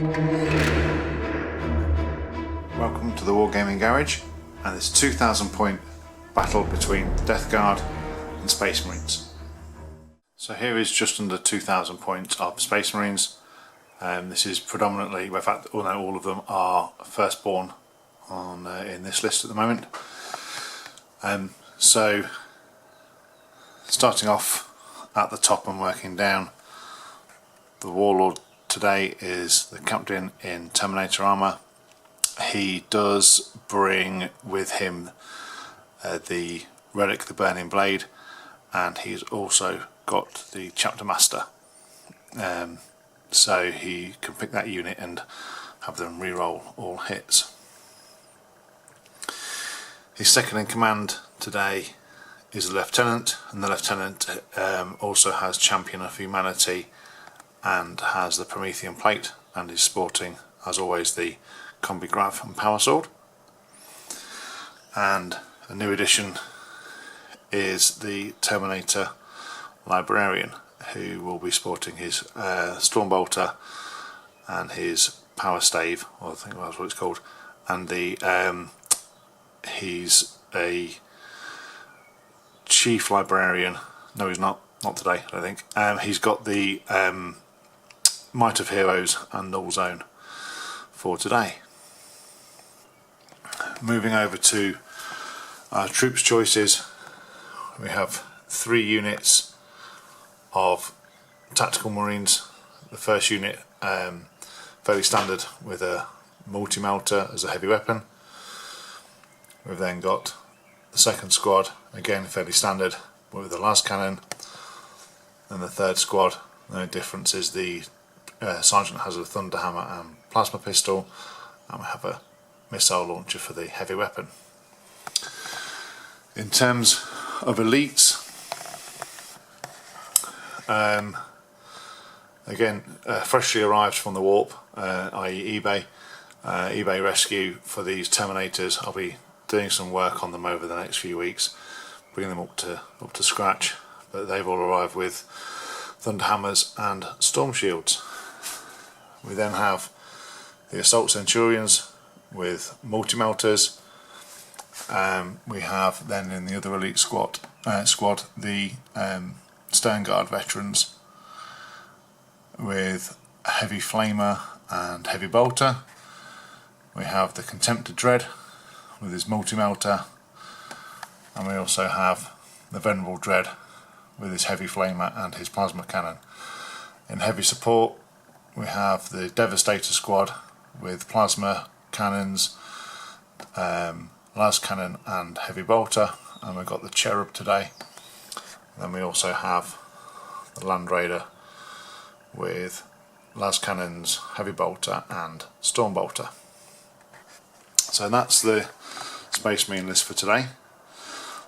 Welcome to the Wargaming Garage and this 2000 point battle between the Death Guard and Space Marines. So here is just under 2000 points of Space Marines. This is predominantly, in fact all of them are firstborn on in this list at the moment. So starting off at the top and working down, the Warlord today is the captain in Terminator armour. He does bring with him the relic, the Burning Blade, and he's also got the Chapter Master. So he can pick that unit and have them reroll all hits. His second in command today is the Lieutenant, and the Lieutenant also has Champion of Humanity and has the Promethean plate, and is sporting, as always, the Combi Grav and Power Sword. And a new addition is the Terminator Librarian, who will be sporting his Stormbolter and his Power Stave, or I think that's what it's called, and the he's a Chief Librarian. No, he's not today, I don't think. He's got the Might of Heroes and Null Zone for today. Moving over to our troops choices, we have 3 units of Tactical Marines. The first unit, fairly standard, with a multi-melter as a heavy weapon. We've then got the second squad, again fairly standard, with a las cannon. And the third squad, the only difference is the Sergeant has a thunder hammer and plasma pistol, and we have a missile launcher for the heavy weapon. In terms of elites, again freshly arrived from the warp, i.e. eBay rescue for these Terminators. I'll be doing some work on them over the next few weeks, bringing them up to scratch, but they've all arrived with thunder hammers and storm shields. We then have the Assault Centurions with multi-melters. We have then in the other elite squad the Stern Guard veterans with heavy flamer and heavy bolter. We have the Contemptor Dread with his multi-melter, and we also have the Venerable Dread with his heavy flamer and his plasma cannon. In heavy support we have the Devastator squad with plasma cannons, las cannon and heavy bolter, and we've got the Cherub today. Then we also have the Land Raider with las cannons, heavy bolter and storm bolter. So that's the Space Marine list for today.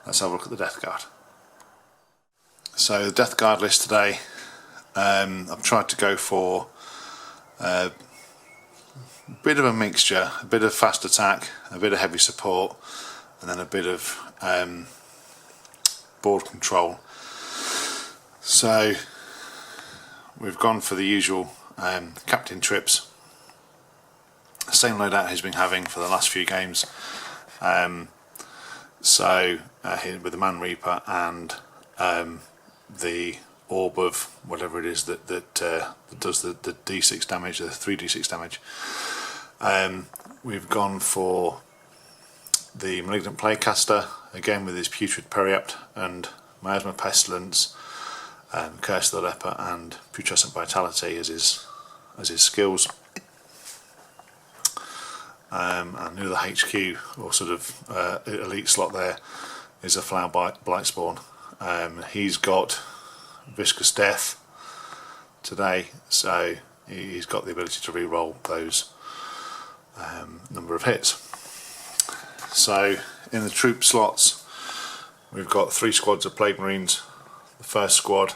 Let's have a look at the Death Guard. So the Death Guard list today, I've tried to go for a bit of a mixture, a bit of fast attack, a bit of heavy support, and then a bit of board control. So we've gone for the usual Captain Trips, same loadout he's been having for the last few games. So with the Man Reaper and the Orb of whatever it is that does the D6 damage, the 3d6 damage. We've gone for the Malignant Plaguecaster, again with his Putrid Periapt and Miasma Pestilence, Curse of the Leper and Putrescent Vitality as his skills. And near the HQ, or sort of elite slot there, is a Flower Blightspawn. He's got Viscous Death today, so he's got the ability to re-roll those number of hits. So in the troop slots we've got 3 squads of Plague Marines. The first squad,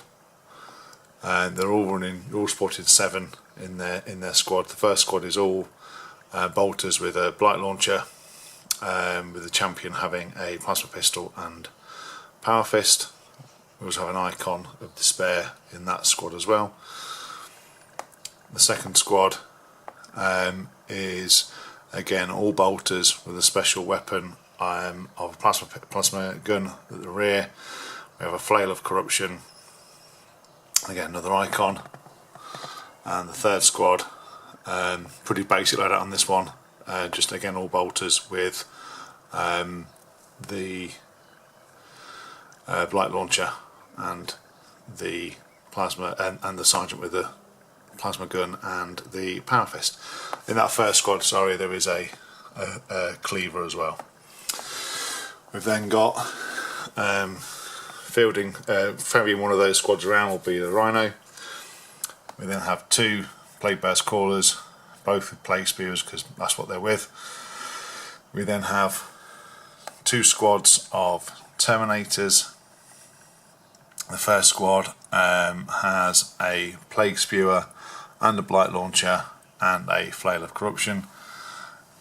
they're all sported 7 in their squad. The first squad is all bolters with a Blight Launcher, with the champion having a plasma pistol and Power Fist. We also have an Icon of Despair in that squad as well. The second squad is again all bolters with a special weapon of a plasma gun at the rear. We have a flail of corruption, again another icon, and the third squad, pretty basic loadout on this one, just again all bolters with the blight launcher and the plasma and the sergeant with the plasma gun and the power fist. In that first squad, sorry, there is a cleaver as well. We've then got ferrying one of those squads around will be the Rhino. We then have 2 plague burst callers, both with plague spears because that's what they're with. We then have 2 squads of Terminators. The first squad has a plague spewer and a blight launcher and a flail of corruption.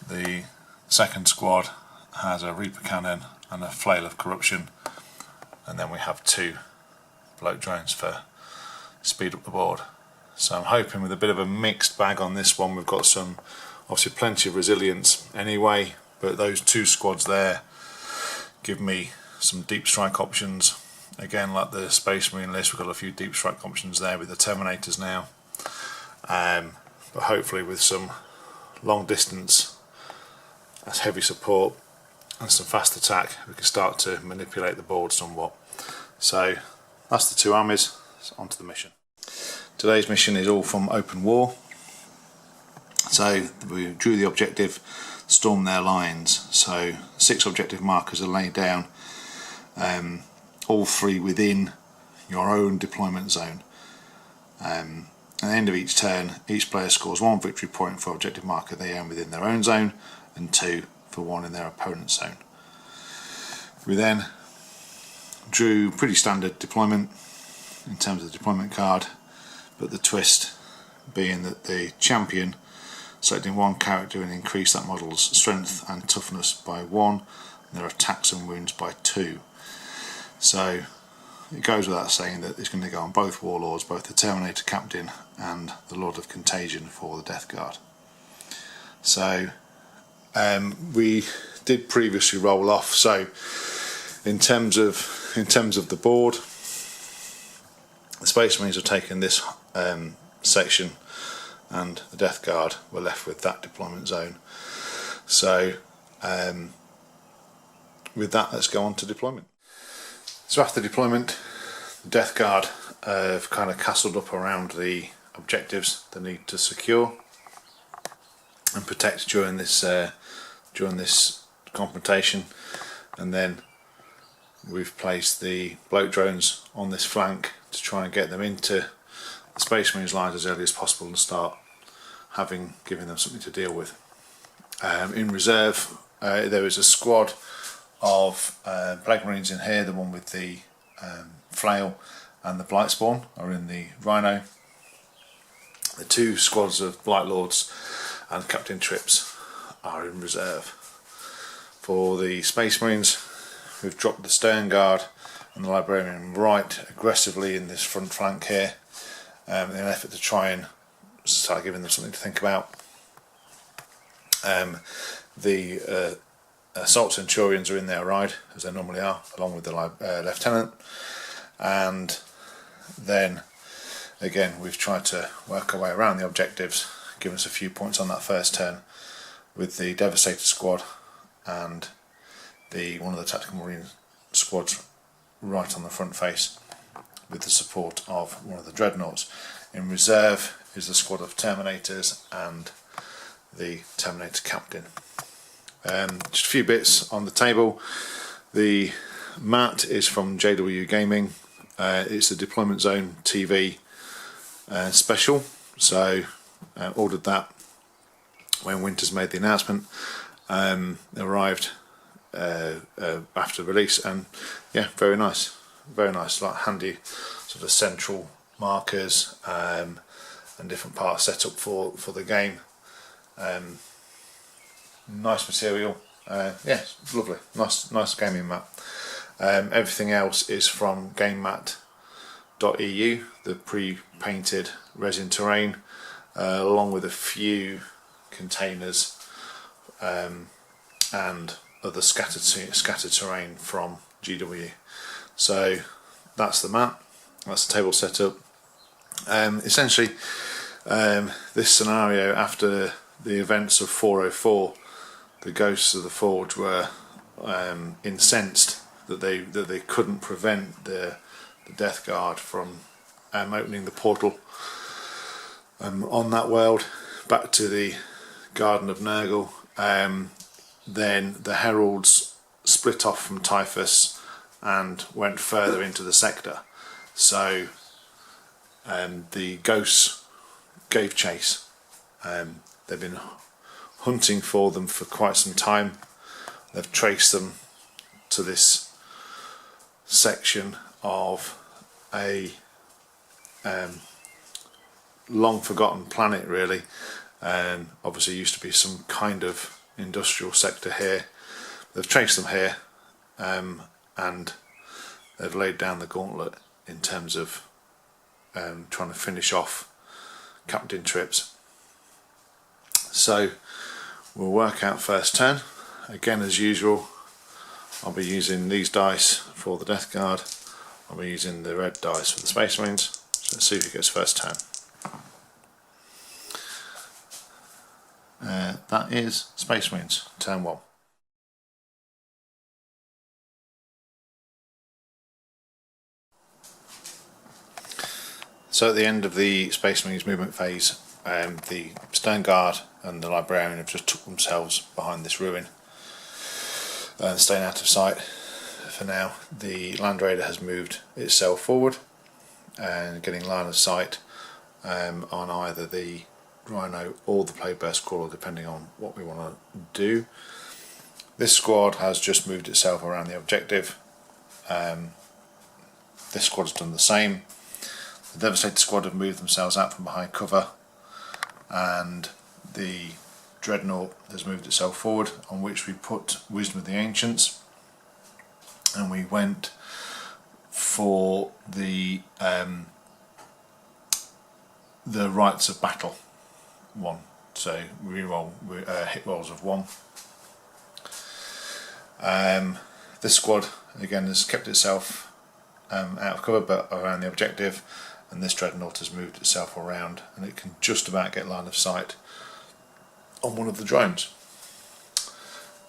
The second squad has a Reaper cannon and a flail of corruption, and then we have 2 bloat drones for speed up the board. So I'm hoping with a bit of a mixed bag on this one. We've got some, obviously plenty of resilience anyway, but those 2 squads there give me some deep strike options. Again, like the Space Marine list, we've got a few deep strike options there with the Terminators now, but hopefully with some long distance as heavy support and some fast attack, we can start to manipulate the board somewhat. So that's the 2 armies. So on to the mission. Today's mission is all from open war. So we drew the objective, storm their lines. So 6 objective markers are laid down, all 3 within your own deployment zone. At the end of each turn, each player scores 1 victory point for objective marker they own within their own zone, and 2 for 1 in their opponent's zone. We then drew pretty standard deployment in terms of the deployment card, but the twist being that the champion, selecting 1 character and increase that model's strength and toughness by 1, and their attacks and wounds by 2. So it goes without saying that it's going to go on both warlords, both the Terminator Captain and the Lord of Contagion for the Death Guard. So we did previously roll off. So in terms of the board, the Space Marines have taken this section, and the Death Guard were left with that deployment zone. So with that, let's go on to deployment. So after deployment, the Death Guard have kind of castled up around the objectives they need to secure and protect during this confrontation, and then we've placed the bloat drones on this flank to try and get them into the Space Marines lines as early as possible and start giving them something to deal with. In reserve, there is a squad of Plague Marines in here. The one with the flail and the blight spawn are in the Rhino. The 2 squads of Blight Lords and Captain Trips are in reserve. For the Space Marines, we've dropped the Stern Guard and the Librarian right aggressively in this front flank here, in an effort to try and start giving them something to think about. The Assault Centurions are in their ride, as they normally are, along with the Lieutenant, and then again we've tried to work our way around the objectives, giving us a few points on that first turn with the Devastator squad and one of the Tactical Marine squads right on the front face with the support of one of the Dreadnoughts. In reserve is the squad of Terminators and the Terminator Captain. Just a few bits on the table. The mat is from JW Gaming. It's the Deployment Zone TV special, so ordered that when Winters made the announcement. It arrived after release, and yeah, very nice, like handy sort of central markers and different parts set up for the game. Nice material, yeah, it's lovely, nice gaming map. Everything else is from GameMat.eu, the pre-painted resin terrain, along with a few containers and other scattered terrain from GW. So that's the map, that's the table setup. Essentially this scenario, after the events of 404, the ghosts of the Forge were incensed that they couldn't prevent the Death Guard from opening the portal on that world back to the Garden of Nurgle. Then the Heralds split off from Typhus and went further into the sector. So the ghosts gave chase. They've been hunting for them for quite some time. They've traced them to this section of a long forgotten planet, really. Obviously used to be some kind of industrial sector here. They've traced them here, and they've laid down the gauntlet in terms of trying to finish off Captain Trips. So we'll work out first turn. Again, as usual, I'll be using these dice for the Death Guard. I'll be using the red dice for the Space Marines. So let's see if he gets first turn. That is Space Marines, turn 1. So at the end of the Space Marines movement phase, the Stone Guard and the Librarian have just took themselves behind this ruin, staying out of sight for now. The Land Raider has moved itself forward and getting line of sight on either the Rhino or the Plague Burst Crawler, depending on what we want to do. This squad has just moved itself around the objective. This squad has done the same. The Devastator squad have moved themselves out from behind cover, and the Dreadnought has moved itself forward, on which we put Wisdom of the Ancients, and we went for the Rites of Battle 1. So we roll hit rolls of 1. This squad again has kept itself out of cover but around the objective, and this Dreadnought has moved itself around, and it can just about get line of sight on one of the drones.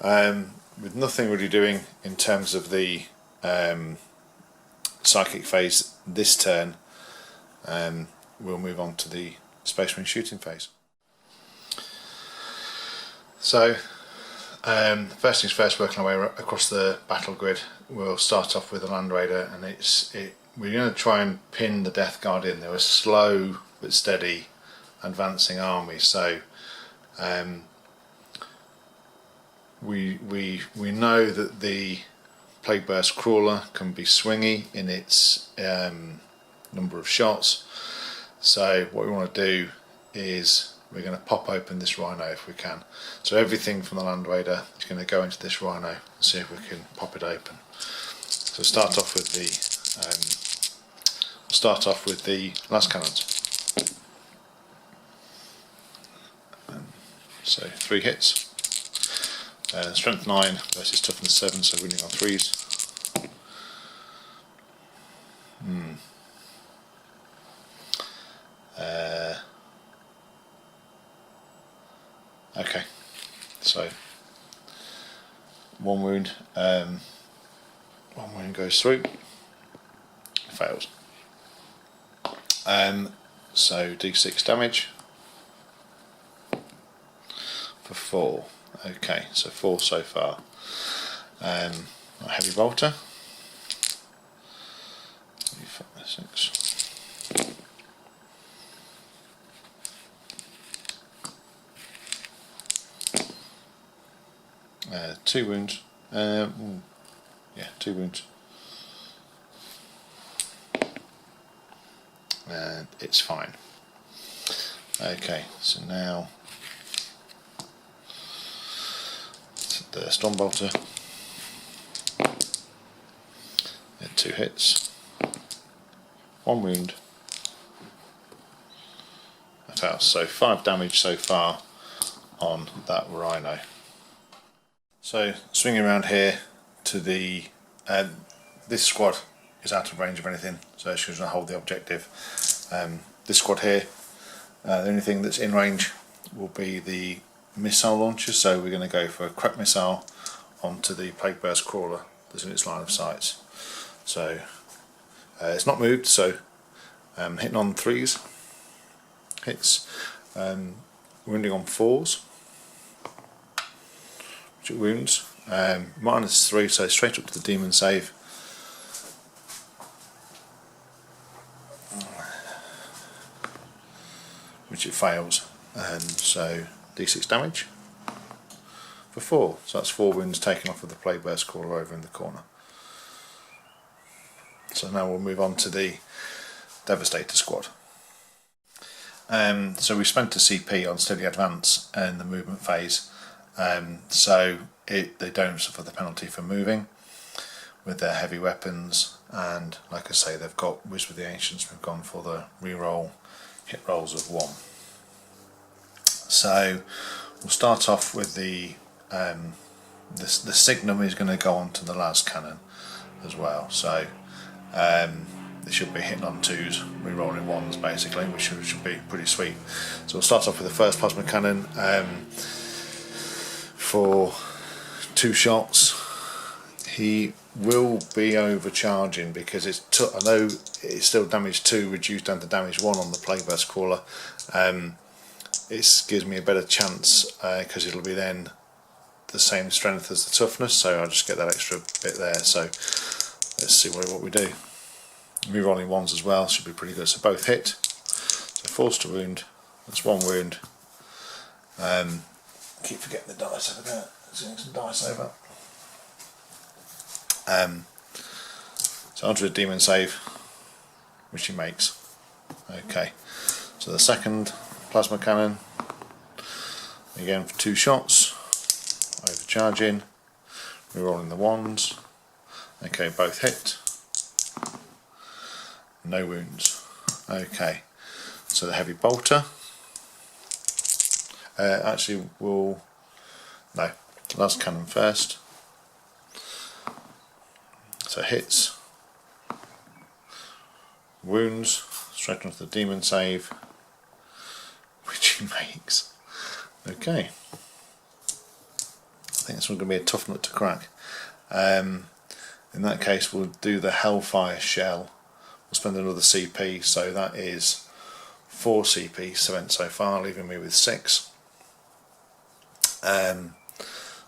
With nothing really doing in terms of the psychic phase this turn, we'll move on to the Space Marine shooting phase. So first things first, working our way across the battle grid, we'll start off with the Land Raider, and we're going to try and pin the Death Guard in. They're a slow but steady advancing army, so we know that the Plague Burst Crawler can be swingy in its number of shots. So what we want to do is we're going to pop open this Rhino if we can. So everything from the Land Raider is going to go into this Rhino and see if we can pop it open. So start off with the last cannons. So 3 hits. Strength 9 versus toughness 7, so winning on 3s. Okay, so 1 wound. 1 wound goes through. Fails. So d6 damage for 4. Okay, so 4 so far. A heavy bolter. 6. 2 wounds. Yeah, 2 wounds. And it's fine. Okay, so now the Stormbolter. 2 hits. 1 wound. I fail. So 5 damage so far on that rhino. So swinging around here to the this squad is out of range of anything, so it's going to hold the objective. This squad here, the only thing that's in range will be the missile launchers, so we're going to go for a crack missile onto the plague burst crawler that's in its line of sight. So it's not moved, so hitting on 3s hits, wounding on 4s, which it wounds, -3, so straight up to the demon save. Which it fails, and so d6 damage for 4, so that's 4 wounds taken off of the plague burst crawler over in the corner. So now we'll move on to the Devastator squad. So we spent a CP on steady advance in the movement phase, so they don't suffer the penalty for moving with their heavy weapons, and like I say, they've got Wiz with the Ancients. We've gone for the reroll hit rolls of 1. So we'll start off with the Signum is going to go on to the las cannon as well, so they should be hitting on 2s, re-rolling 1s basically, which should be pretty sweet. So we'll start off with the first plasma cannon for 2 shots. He will be overcharging because I know it's still damage 2 reduced down to damage 1 on the plague burst crawler. It gives me a better chance because it'll be then the same strength as the toughness, so I'll just get that extra bit there. So let's see what we do. Re-rolling 1s as well should be pretty good, so both hit. So force to wound, that's 1 wound. Keep forgetting the dice over there, there's some dice over. So onto a demon save, which he makes. Okay, so the second plasma cannon, again for 2 shots, overcharging, re-rolling the 1s. Okay, both hit, no wounds. Okay, so the heavy bolter, actually no, last cannon first. So hits, wounds, straight onto the demon save, which he makes. Okay, I think this one's going to be a tough nut to crack. In that case, we'll do the Hellfire Shell. We'll spend another CP, so that is 4 CP spent so far, leaving me with 6.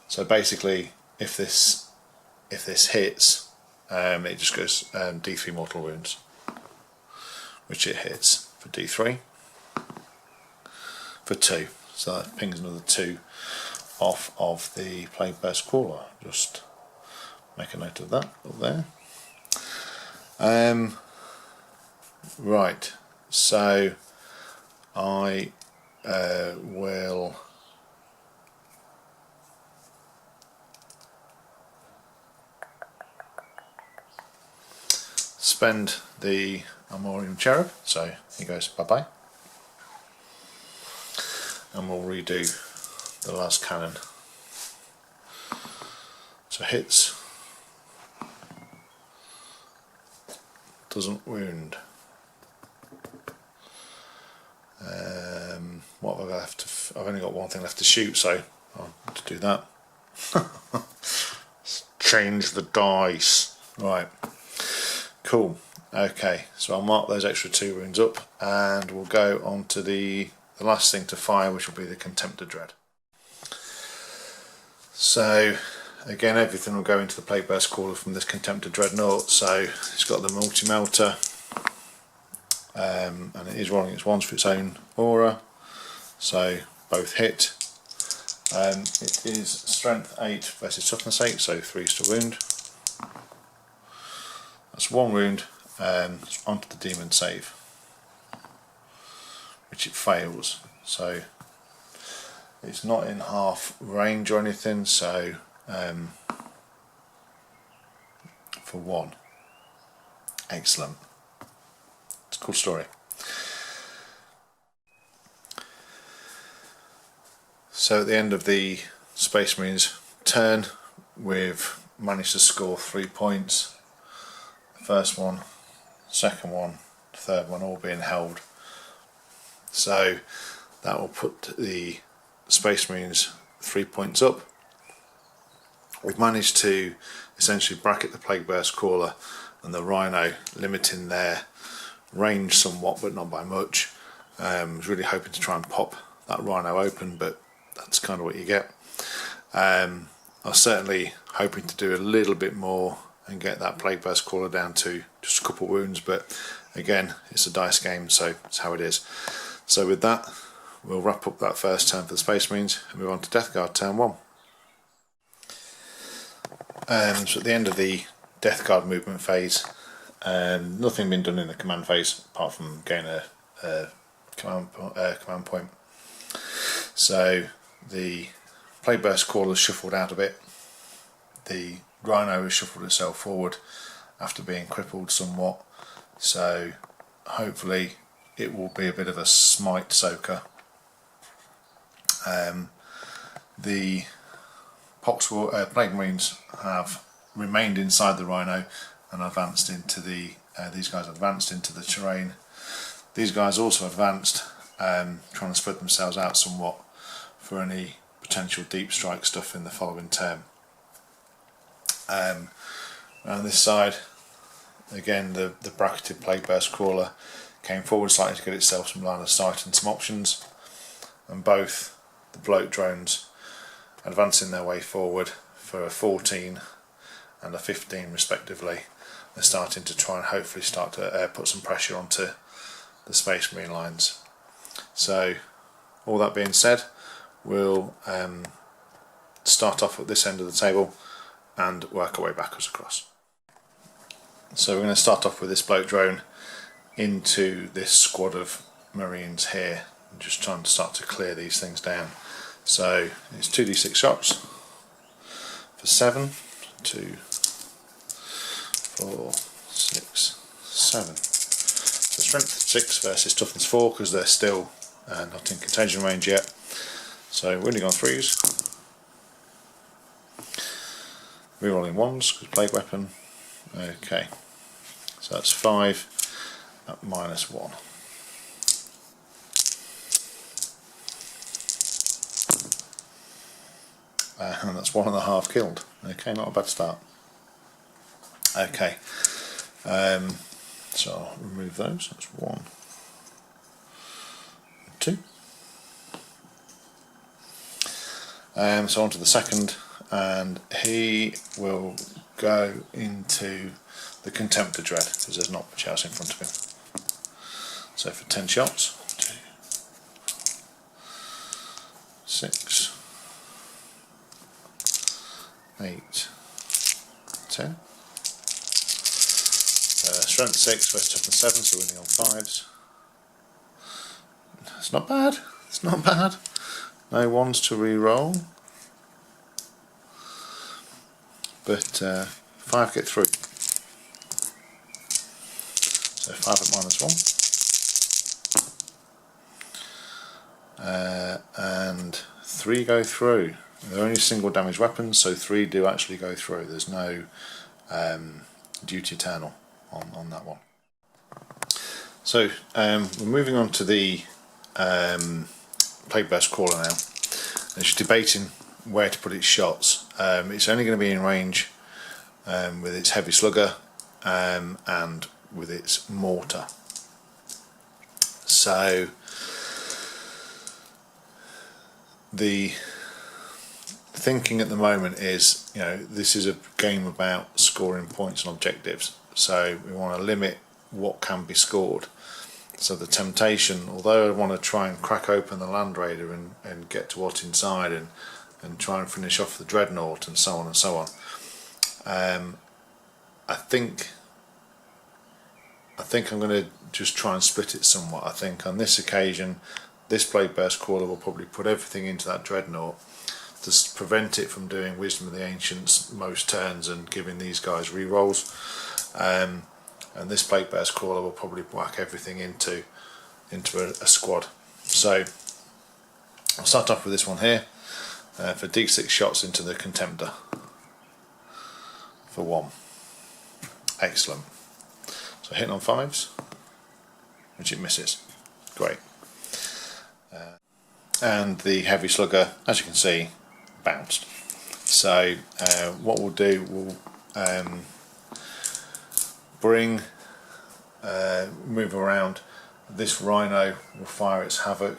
So basically, if this hits, it just goes D3 mortal wounds, which it hits for D3 for 2, so that pings another 2 off of the plague burst crawler. Just make a note of that up there. Right, so I will spend the Armorium Cherub, so he goes bye bye, and we'll redo the last cannon. So hits, doesn't wound. What have I left? I've only got 1 thing left to shoot, so I'll have to do that. Change the dice. Right. Cool. Okay, so I'll mark those extra 2 wounds up, and we'll go on to the last thing to fire, which will be the Contemptor Dread. So again, everything will go into the plague burst crawler from this Contemptor Dreadnought. So it's got the multi-melter, and it is rolling its 1s for its own aura, so both hit. It is strength 8 versus toughness 8, so 3s to wound. That's 1 wound, onto the demon save, which it fails, so it's not in half range or anything, so for 1. Excellent. It's a cool story. So at the end of the Space Marines turn, we've managed to score 3 points. The first one, second one, third one all being held. So that will put the Space Marines 3 points up. We've managed to essentially bracket the Plague Burst Crawler and the Rhino, limiting their range somewhat, but not by much. I was really hoping to try and pop that Rhino open, but that's kind of what you get. I was certainly hoping to do a little bit more and get that Plague Burst Crawler down to just a couple of wounds, but again, it's a dice game, so it's how it is. So with that, we'll wrap up that first turn for the Space Marines and move on to Death Guard turn 1. So at the end of the Death Guard movement phase, nothing been done in the command phase apart from gain a command point. So the Plague Burst Crawler shuffled out a bit. The Rhino has shuffled itself forward after being crippled somewhat. So hopefully it will be a bit of a smite soaker. The Plague Marines have remained inside the Rhino and advanced into the. These guys advanced into the terrain. These guys also advanced, trying to spread themselves out somewhat for any potential deep strike stuff in the following turn. On this side, again, the bracketed Plague Burst Crawler came forward slightly to get itself some line of sight and some options, and both the bloat drones advancing their way forward for a 14 and a 15 respectively. They're starting to try and hopefully start to put some pressure onto the Space Marine lines. So all that being said, we'll start off at this end of the table and work our way backwards across. So we're going to start off with this bloat drone into this squad of Marines here, and just trying to start to clear these things down. So it's 2d6 shots for 7, 2, 4, 6, 7. So strength 6 versus toughness 4 because they're still not in contagion range yet. So wounding on 3s. Rerolling 1s because plague weapon. Okay, so that's 5 at -1. And that's 1.5 killed. Okay, not a bad start. Okay, so I'll remove those. That's 1, 2. So on to the second, and he will go into the Contemptor Dread because there's not much else in front of him. So for 10 shots, 2, 6, 8, 10. Strength 6 versus toughness 7, so winning on 5s. It's not bad. It's not bad. No 1s to re-roll, but 5 get through. So 5 at -1, and 3 go through. They're only single damage weapons, so 3 do actually go through. There's no duty eternal on that one. So we're moving on to the Plague Burst Crawler now. And she's debating where to put its shots. It's only going to be in range with its heavy slugger and with its mortar. So the thinking at the moment is, this is a game about scoring points and objectives, so we want to limit what can be scored. So the temptation, although I want to try and crack open the Land Raider and get to what's inside and try and finish off the Dreadnought and so on and so on, I think I'm going to just try and split it somewhat. I think on this occasion, this Plague Burst Crawler will probably put everything into that Dreadnought to prevent it from doing Wisdom of the Ancients most turns and giving these guys re-rolls. And this Plague Burst Crawler will probably whack everything into a squad. So I'll start off with this one here for D6 shots into the Contemptor for 1. Excellent. So hitting on 5s, which it misses. Great. And the heavy slugger, as you can see, bounced. So what we'll do, we'll move around. This rhino will fire its havoc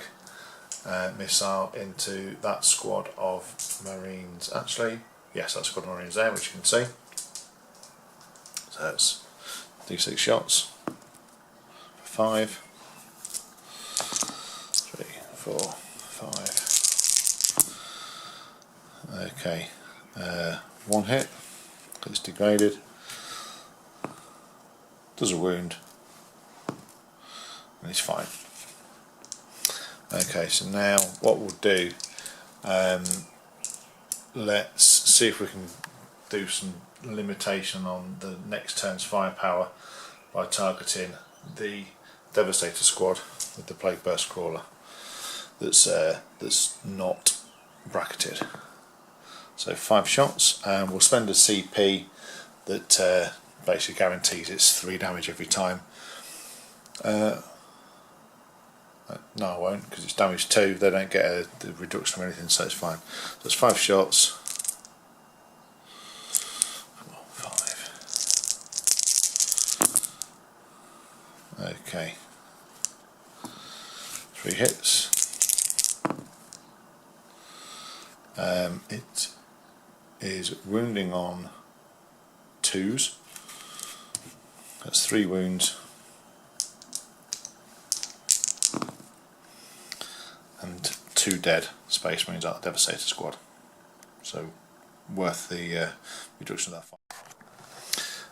missile into that squad of marines. Actually, yes, that squad of marines there, which you can see. So that's D6 shots. 5, 3, 4, 5. Okay, 1 hit. It's degraded. Does a wound. And he's fine. Okay, so now what we'll do, let's see if we can do some limitation on the next turn's firepower by targeting the Devastator squad with the Plague Burst Crawler that's not bracketed. So 5 shots, and we'll spend a CP that basically guarantees it's 3 damage every time. No, I won't, because it's damage 2. They don't get the reduction or anything, so it's fine. So it's 5 shots. 5. Okay. 3 hits. It is wounding on 2s. That's 3 wounds. And 2 dead Space Marines out of the Devastator squad. So worth the reduction of that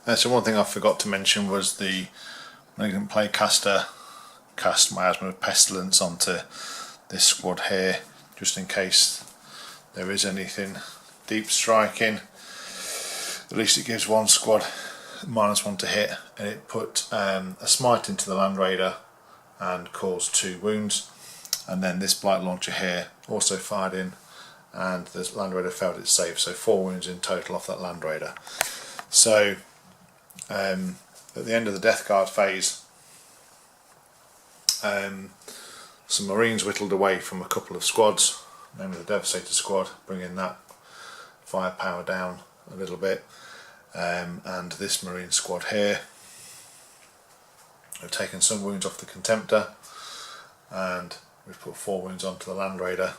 fight. So one thing I forgot to mention was the Malignant Plague Caster cast Miasma of Pestilence onto this squad here, just in case there is anything deep striking. At least it gives one squad -1 to hit, and it put a smite into the Land Raider and caused 2 wounds. And then this Blight Launcher here also fired in, and the Land Raider failed its save, so 4 wounds in total off that Land Raider. So at the end of the Death Guard phase, some Marines whittled away from a couple of squads, namely the Devastator squad, bringing that firepower down a little bit, and this Marine squad here have taken some wounds off the Contemptor, and we've put 4 wounds onto the Land Raider.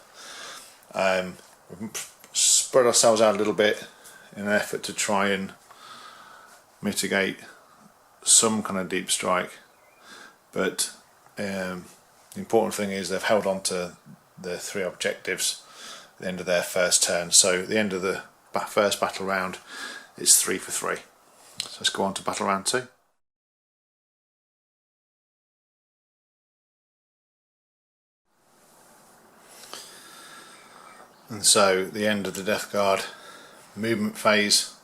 We've spread ourselves out a little bit in an effort to try and mitigate some kind of deep strike, but the important thing is they've held on to the 3 objectives at the end of their first turn. So at the end of the first battle round, it's 3 for 3. So let's go on to battle round 2. And so the end of the Death Guard movement phase,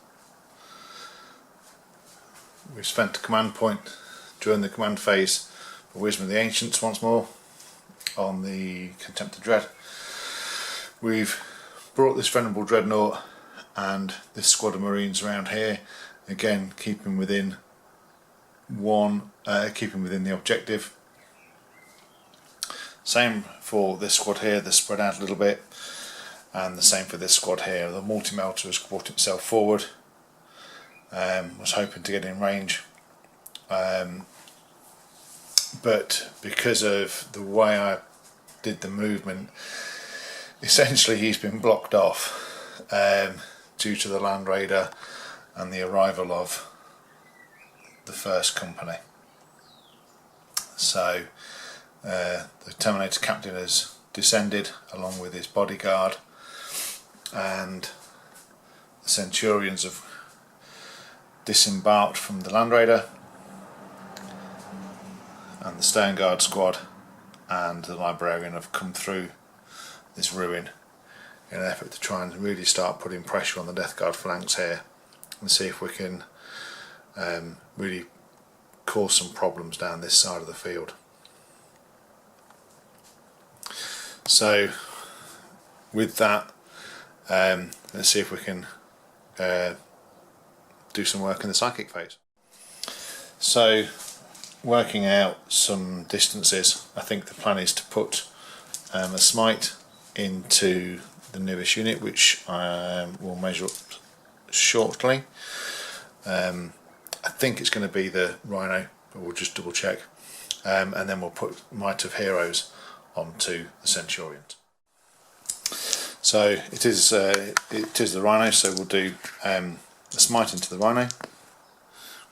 we've spent a command point during the command phase for Wisdom of the Ancients once more on the Contemptor Dread. We've brought this Venerable Dreadnought and this squad of Marines around here, again keeping within the objective. Same for this squad here, they're spread out a little bit, and the same for this squad here. The multi-melter has brought itself forward, was hoping to get in range, but because of the way I did the movement, essentially he's been blocked off due to the Land Raider and the arrival of the first company. So the Terminator captain has descended along with his bodyguard, and the Centurions have disembarked from the Land Raider, and the Stone Guard squad and the Librarian have come through this ruin in an effort to try and really start putting pressure on the Death Guard flanks here and see if we can really cause some problems down this side of the field. So with that, let's see if we can do some work in the psychic phase. So, working out some distances, I think the plan is to put a smite into the newest unit, which I will measure up shortly. I think it's going to be the Rhino, but we'll just double check, and then we'll put Might of Heroes onto the Centurions. So it is the Rhino, so we'll do a smite into the Rhino,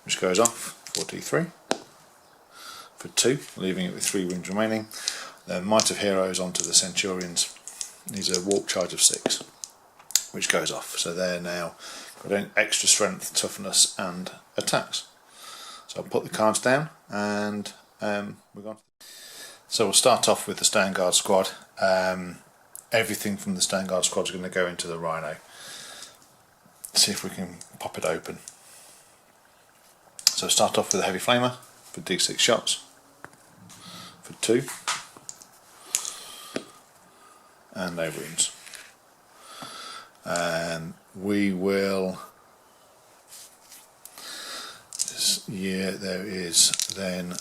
which goes off 4d3 for 2, leaving it with 3 wounds remaining. Then Might of Heroes onto the Centurions. These are warp charge of 6, which goes off. So they're now got an extra strength, toughness, and attacks. So I'll put the cards down, and we're gone. So we'll start off with the Stand Guard squad. Everything from the Stand Guard squad is going to go into the Rhino. See if we can pop it open. So start off with a Heavy Flamer for d6 shots for 2, and no wounds. And we will, there is then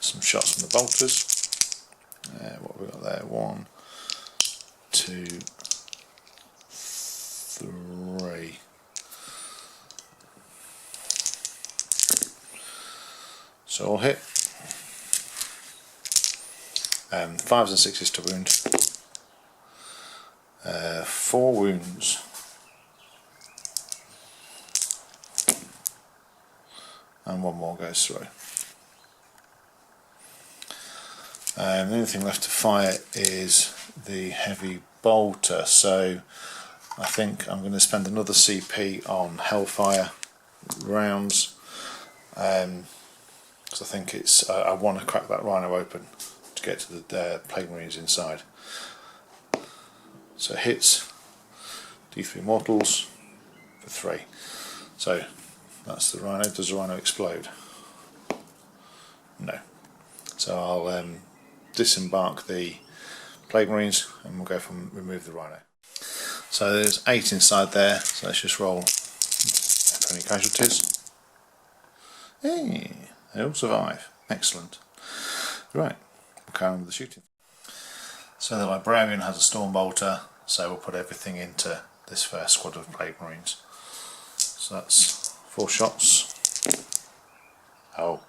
some shots from the bolters. What have we got there? 1, 2, 3. So all hit. 5s and 6s to wound. 4 wounds. And 1 more goes through. The only thing left to fire is the heavy bolter, so I think I'm going to spend another CP on Hellfire rounds, because I think I want to crack that Rhino open to get to the Plague Marines inside. So hits, D3 mortals for 3. So that's the Rhino. Does the Rhino explode? No. So I'll disembark the Plague Marines and we'll go from remove the Rhino. So there's 8 inside there, so let's just roll for any casualties. Hey, they all survive. Excellent. Right, we'll carry on with the shooting. So the Librarian has a Storm Bolter, so we'll put everything into this first squad of Plague Marines. So that's 4 shots. Oh.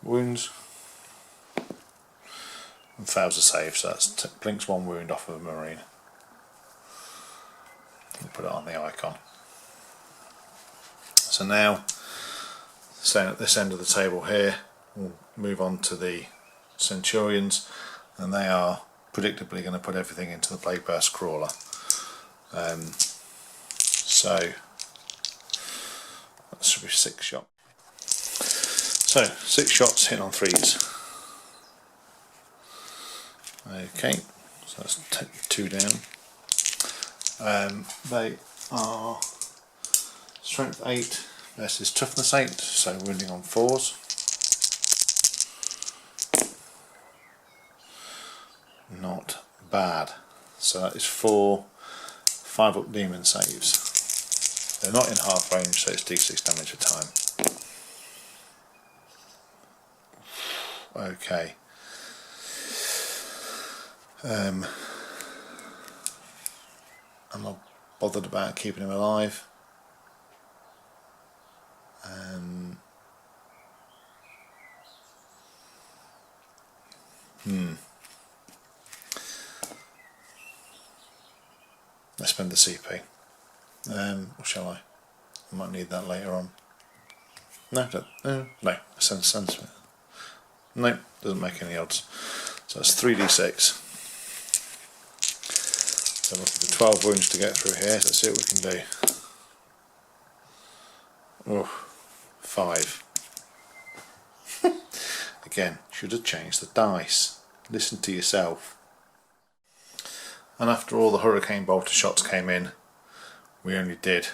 Wounds. And fails a save, so that's blinks 1 wound off of a Marine. We'll put it on the icon. So now, staying at this end of the table here, we'll move on to the Centurions, and they are predictably going to put everything into the Blade Burst Crawler. So that should be 6 shots. So 6 shots hitting on 3s. Okay, so let's take 2 down. They are strength 8 versus toughness 8, so wounding on 4s. Not bad. So that is 4 5-up demon saves. They're not in half range, so it's d6 damage a time. Okay. I'm not bothered about keeping him alive. Let's spend the CP. Or shall I? I might need that later on. No, no, sense. No, doesn't make any odds. So that's 3d6. So I'm looking for 12 wounds to get through here, so let's see what we can do. Oh, 5. Again, should have changed the dice. Listen to yourself. And after all the Hurricane Bolter shots came in, we only did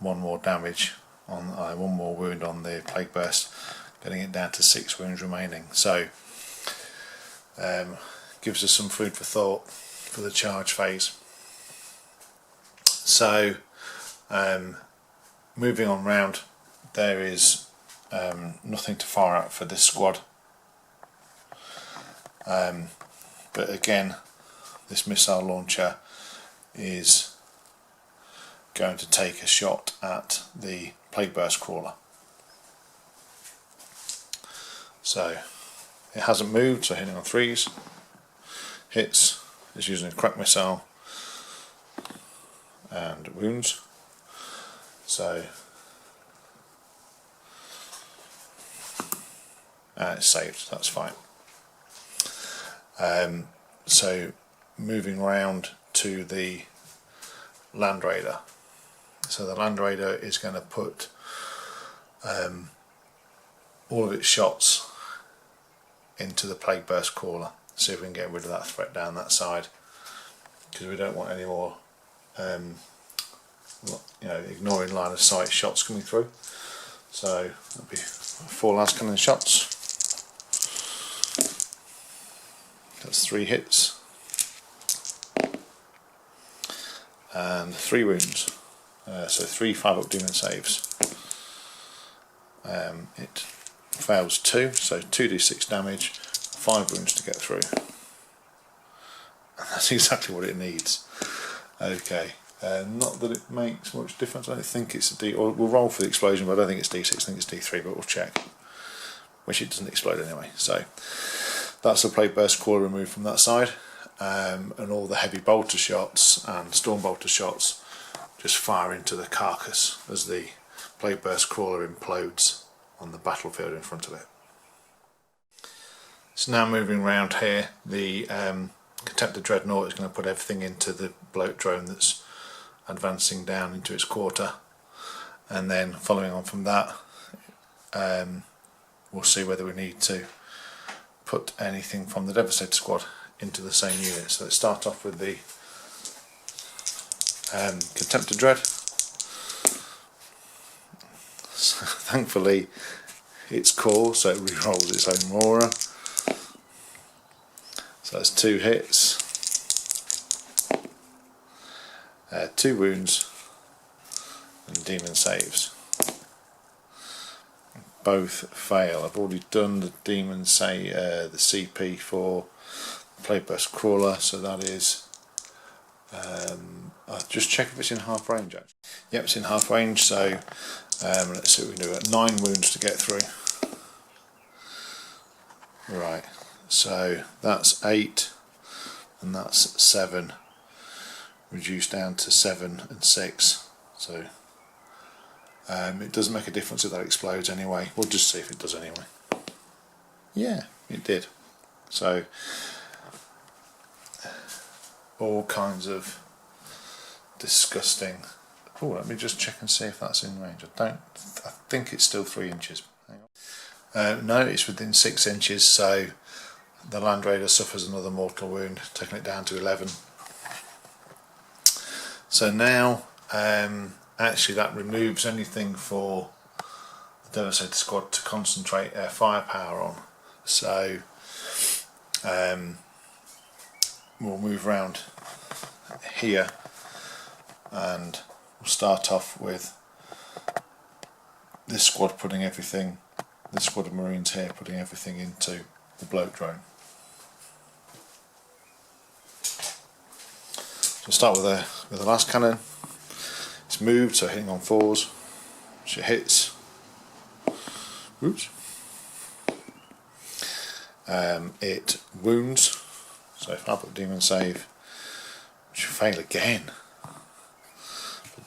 1 more damage on 1 more wound on the Plague Burst, getting it down to 6 wounds remaining. So gives us some food for thought for the charge phase. So moving on round, there is nothing to fire at for this squad, but again this missile launcher is going to take a shot at the plague burst crawler. So it hasn't moved, so hitting on 3s, hits, is using a crack missile and wounds. So it's saved, that's fine. So moving round to the Land Raider. So the Land Raider is going to put all of its shots into the plague burst crawler. See if we can get rid of that threat down that side, because we don't want any more ignoring line of sight shots coming through. So that'll be 4 last cannon shots. That's 3 hits and 3 wounds. So 3 5-up demon saves. It fails 2, so 2d6 damage, 5 wounds to get through. And that's exactly what it needs. Okay, not that it makes much difference. I don't think it's a D. Or we'll roll for the explosion, but I don't think it's D6. I think it's D3, but we'll check. Which it doesn't explode anyway. So that's the plague burst crawler removed from that side, and all the heavy bolter shots and storm bolter shots just fire into the carcass as the plague burst crawler implodes on the battlefield in front of it. So now moving around here, the Contemptor Dreadnought is going to put everything into the bloat drone that's advancing down into its quarter, and then following on from that, we'll see whether we need to put anything from the Devastator squad into the same unit. So let's start off with the Contemptor Dread. So thankfully it's core, so it re-rolls its own Aura. So that's 2 hits, 2 wounds and demon saves. Both fail. I've already done the demon the CP for Plague Burst Crawler, so that is I'll just check if it's in half range actually. Yep, it's in half range, so let's see what we can do. At 9 wounds to get through. Right, so that's 8 and that's 7, reduced down to 7 and 6. So it doesn't make a difference if that explodes anyway. We'll just see if it does anyway. Yeah, it did. So all kinds of disgusting. Oh, let me just check and see if that's in range. I think it's still 3 inches. Hang on. No, it's within 6 inches, so the Land Raider suffers another mortal wound, taking it down to 11. So now actually that removes anything for the Devastator squad to concentrate their firepower on. So we'll move around here and we'll start off with this squad putting everything, this squad of Marines here putting everything into the bloat drone. So we'll start with the last cannon. It's moved, so hitting on 4s. She hits. Oops. It wounds, so if I put demon save, which will fail again.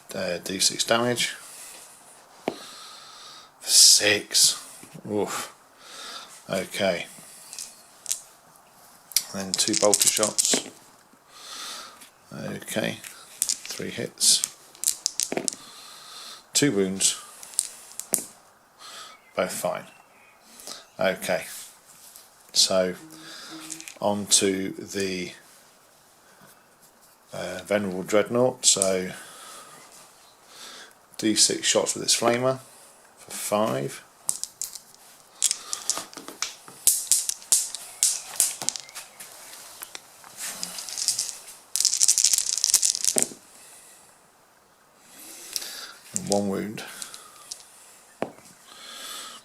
D6 damage for 6. Oof. Okay. And then 2 bolter shots. Okay. 3 hits. 2 wounds. Both fine. Okay. So on to the Venerable Dreadnought. So D6 shots with its flamer for 5. 1 wound,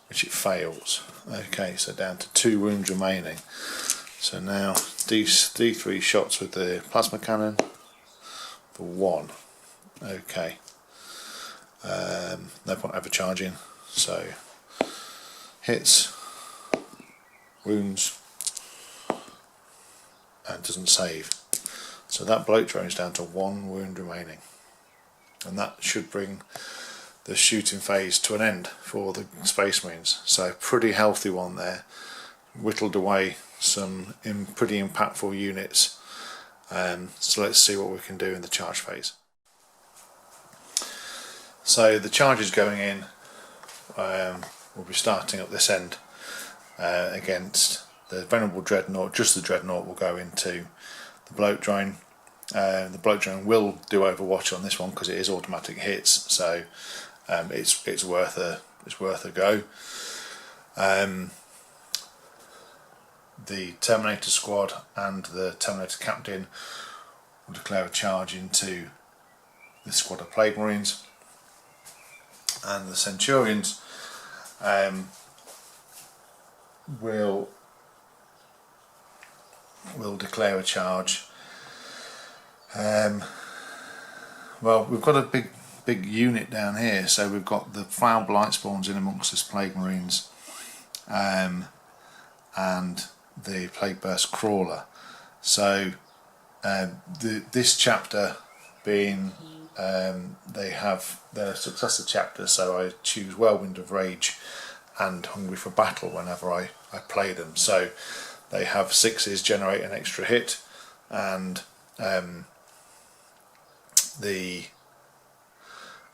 which it fails. Okay, so down to 2 wounds remaining. So now D3 shots with the plasma cannon for 1. Okay, no point ever charging. So hits, wounds, and doesn't save. So that bloke drone is down to 1 wound remaining, and that should bring the shooting phase to an end for the Space Marines. So pretty healthy one there, whittled away some pretty impactful units. So let's see what we can do in the charge phase. So the charge is going in. We'll be starting at this end against the Venerable Dreadnought. Just the Dreadnought will go into the bloke drone. The bloke drone will do Overwatch on this one because it is automatic hits, so it's worth a go. The Terminator squad and the Terminator captain will declare a charge into the squad of Plague Marines, and the Centurions will declare a charge. Well, we've got a big unit down here, so we've got the Foul Blight spawns in amongst this Plague Marines, and the Plague Burst Crawler. So this chapter being they have their successor chapter, so I choose Whirlwind of Rage and Hungry for Battle whenever I play them. So they have 6s generate an extra hit, and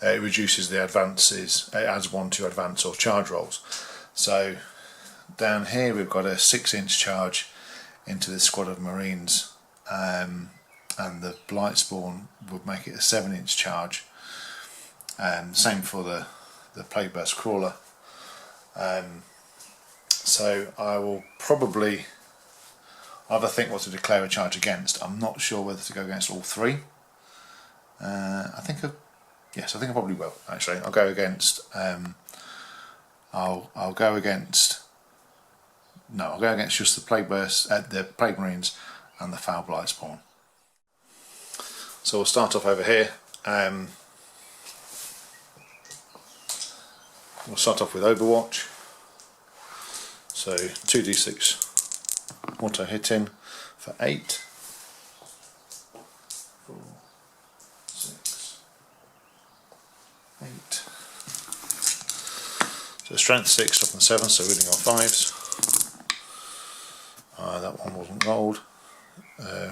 it reduces the advances, it adds 1 to advance or charge rolls. So down here we've got a 6-inch charge into this squad of Marines, and the Blight Spawn would make it a 7-inch charge. Same for the Plague Burst Crawler. So I will probably either think what to declare a charge against. I'm not sure whether to go against all 3. Yes, I think I probably will. Actually, I'll go against. I'll go against. No, I'll go against just the Plague Burst, the Plague Marines, and the Foul Blight Spawn. So we'll start off over here. We'll start off with Overwatch. So 2d6 auto hitting for 8. 4, 6, 8. So strength 6, toughness 7, so winning on 5s. That one wasn't rolled.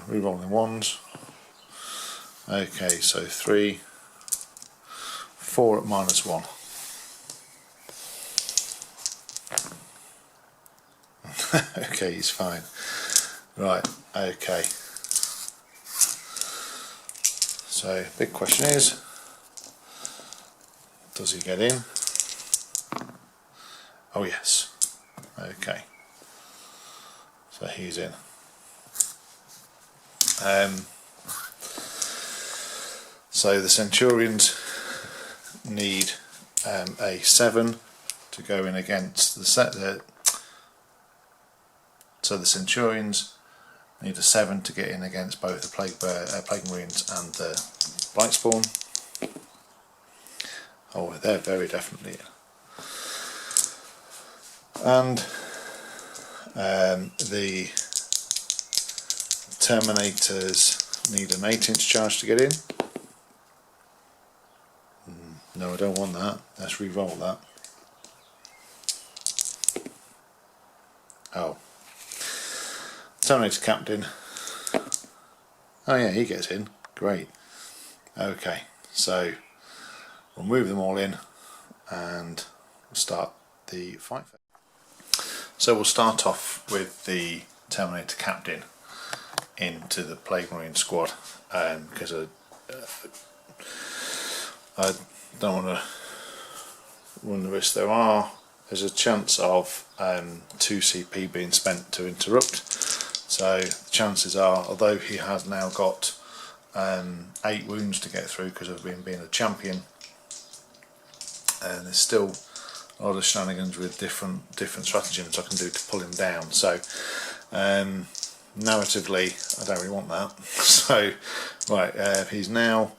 Re-rolling 1s. Okay, so 3, 4 at -1. Okay, he's fine. Right, okay. So, big question is, does he get in? Oh yes. Okay. So he's in. So the Centurions need a 7 to go in against the set. So the Centurions need a 7 to get in against both the Plague Marines and the Blight Spawn. Oh, they're very definitely in. And the Terminators need an 8-inch charge to get in. No, I don't want that. Let's re-roll that. Oh. Terminator Captain. Oh yeah, he gets in. Great. Okay, so we'll move them all in and we'll start the fight. So we'll start off with the Terminator Captain into the Plague Marine squad, because I don't want to run the risk. There's a chance of 2 CP being spent to interrupt. So the chances are, although he has now got 8 wounds to get through because of him being a champion, and there's still a lot of shenanigans with different stratagems I can do to pull him down. So narratively I don't really want that. So right, he's now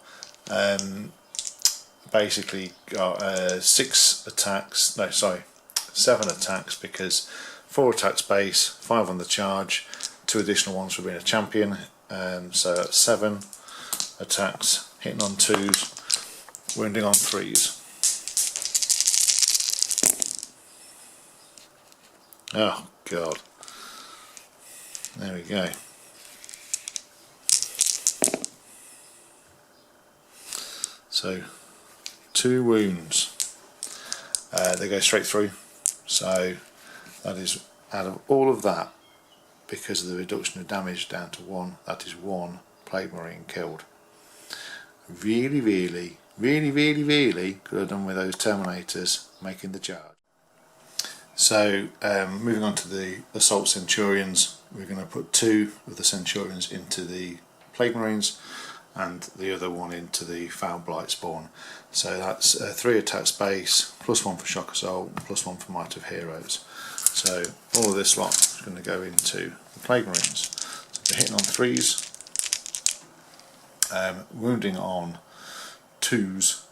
basically got 7 attacks, because 4 attacks base, 5 on the charge, 2 additional ones for being a champion, so that's 7 attacks, hitting on 2s, wounding on 3s. Oh god, there we go. So 2 wounds, they go straight through, so that is, out of all of that, because of the reduction of damage down to 1, that is 1 Plague Marine killed. Really could have done with those Terminators making the charge. So moving on to the Assault Centurions, we're going to put 2 of the Centurions into the Plague Marines and the other one into the Foul Blight Spawn. So that's 3 attacks base, +1 for Shock Assault, +1 for Might of Heroes. So all of this lot is going to go into the Plague Marines. So they're hitting on 3s, wounding on 2s,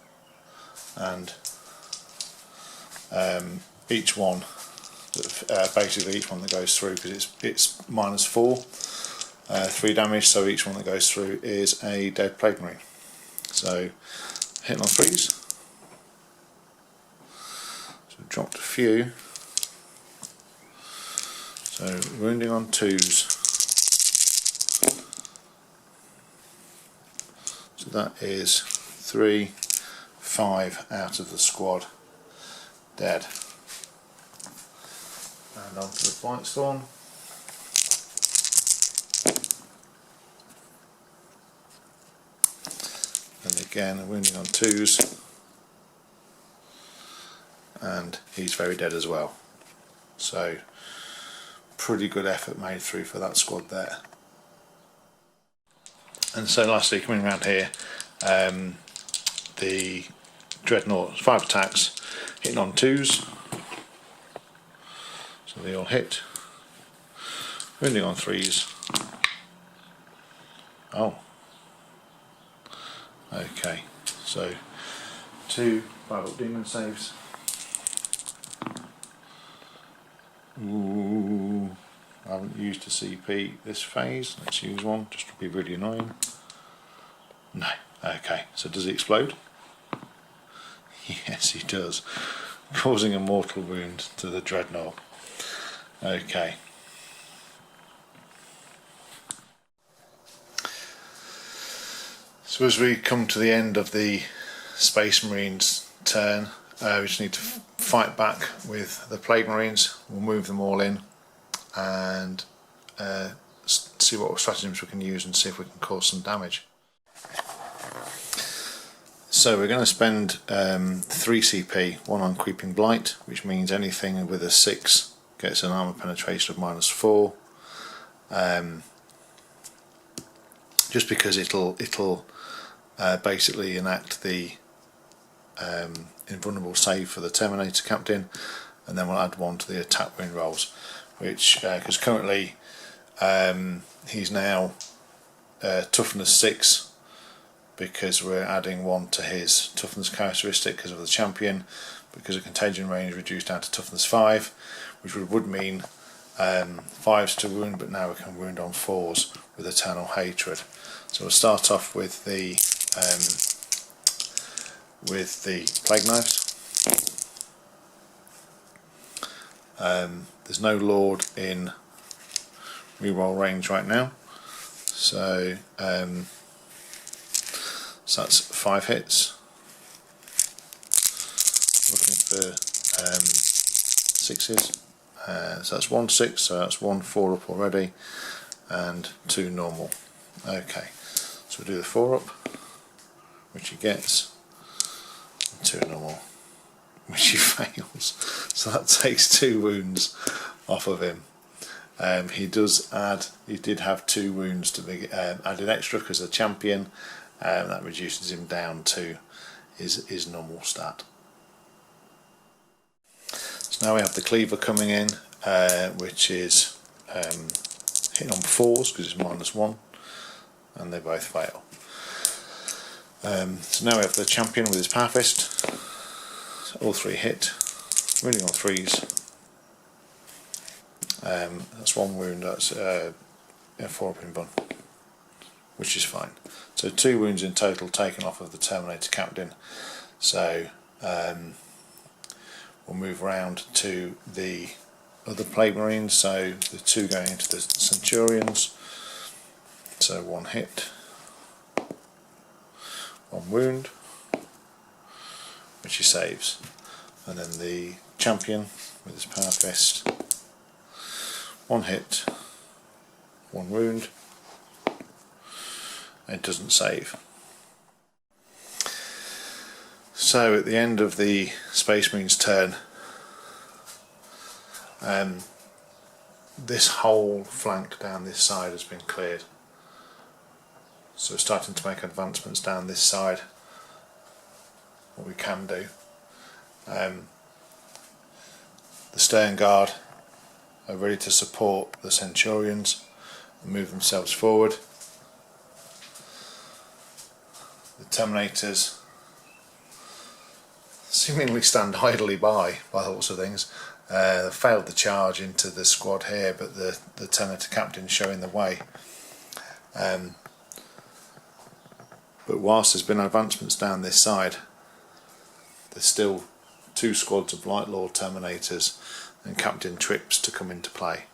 and each one, basically each one that goes through, because it's -4, 3 damage, so each one that goes through is a dead Plague Marine. So hitting on 3s, so dropped a few, so wounding on 2s, so that is 3, 5 out of the squad dead. And on to the Blight Storm. And again, wounding on 2s, and he's very dead as well. So pretty good effort made through for that squad there. And so lastly, coming around here, the Dreadnought, 5 attacks, hitting on 2s, so they all hit, wounding on 3s. Oh, okay, so 2 5-up demon saves. Ooh, I haven't used a CP this phase. Let's use one just to be really annoying. No, okay, so does he explode? Yes, he does, causing a mortal wound to the Dreadnought. Okay. So as we come to the end of the Space Marines turn, we just need to fight back with the Plague Marines. We'll move them all in and see what stratagems we can use and see if we can cause some damage. So we're going to spend 3 CP, 1 on Creeping Blight, which means anything with a 6 gets an armor penetration of -4. Just because it'll basically enact the invulnerable save for the Terminator Captain, and then we'll add 1 to the attack wound rolls, which because currently he's now toughness 6, because we're adding 1 to his toughness characteristic because of the champion, because of contagion range reduced down to toughness 5, which would mean 5s to wound, but now we can wound on 4s with Eternal Hatred. So we'll start off with the Plague Knives. There's no Lord in reroll range right now, so that's 5 hits. Looking for 6s. So that's 1 6, so that's 1 4 up already, and 2 normal. Okay, so we'll do the 4 up, which he gets, and 2 normal, which he fails. So that takes 2 wounds off of him. He did have 2 wounds to be added extra because of the champion. That reduces him down to his normal stat. So now we have the cleaver coming in, which is hitting on 4s because it's -1, and they both fail. So now we have the champion with his power fist. So all 3 hit, wounding on 3s. That's 1 wound, that's 4 up in bun, which is fine. So 2 wounds in total taken off of the Terminator captain. So we'll move round to the other plague marines, so the 2 going into the centurions. So 1 hit, 1 wound, which he saves, and then the champion with his power fist, 1 hit, 1 wound, and it doesn't save. So at the end of the Space Marine's turn, this whole flank down this side has been cleared. So we're starting to make advancements down this side. What we can do. The stern guard are ready to support the centurions and move themselves forward. The Terminators seemingly stand idly by the looks of things. They failed the charge into the squad here, but the Terminator captain showing the way. But whilst there's been advancements down this side, there's still 2 squads of Light Lord Terminators and Captain Trips to come into play.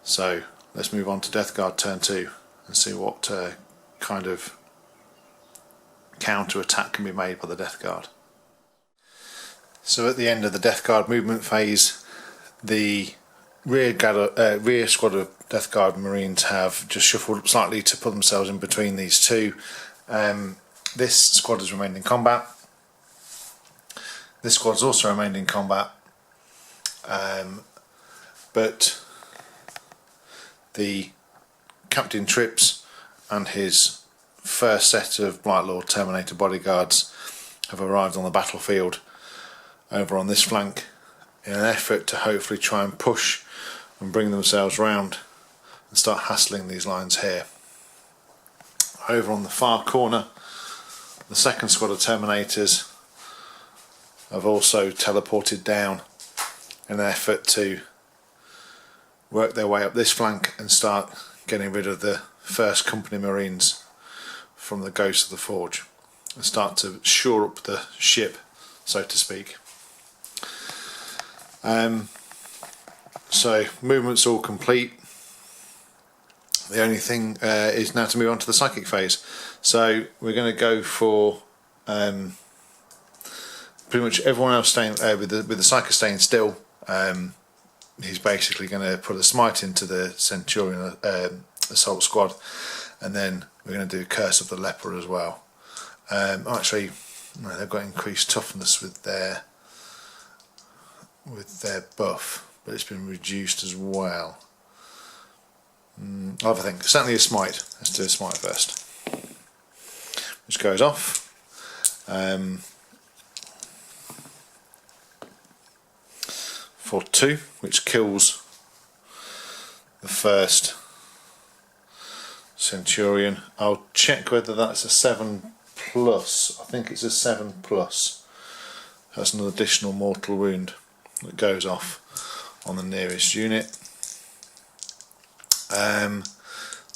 So let's move on to Death Guard turn 2 and see what kind of counter attack can be made by the Death Guard. So at the end of the Death Guard movement phase, the rear squad of Death Guard Marines have just shuffled up slightly to put themselves in between these 2. This squad has remained in combat. This squad's also remained in combat, but the Captain Trips and his first set of Blight Lord Terminator bodyguards have arrived on the battlefield over on this flank in an effort to hopefully try and push and bring themselves round and start hassling these lines here. Over on the far corner, the second squad of Terminators have also teleported down in an effort to work their way up this flank and start getting rid of the first company Marines from the Ghost of the Forge and start to shore up the ship, so to speak. So movement's all complete. The only thing is now to move on to the psychic phase. So we're going to go for pretty much everyone else staying with the psychic staying still. He's basically going to put a smite into the Centurion assault squad, and then we're going to do Curse of the Leper as well. Actually, no, they've got increased toughness with their buff, but it's been reduced as well. I'll have a think. Certainly a smite. Let's do a smite first, which goes off. For 2, which kills the first Centurion. I'll check whether that's a 7+. I think it's a 7+. That's an additional mortal wound that goes off on the nearest unit.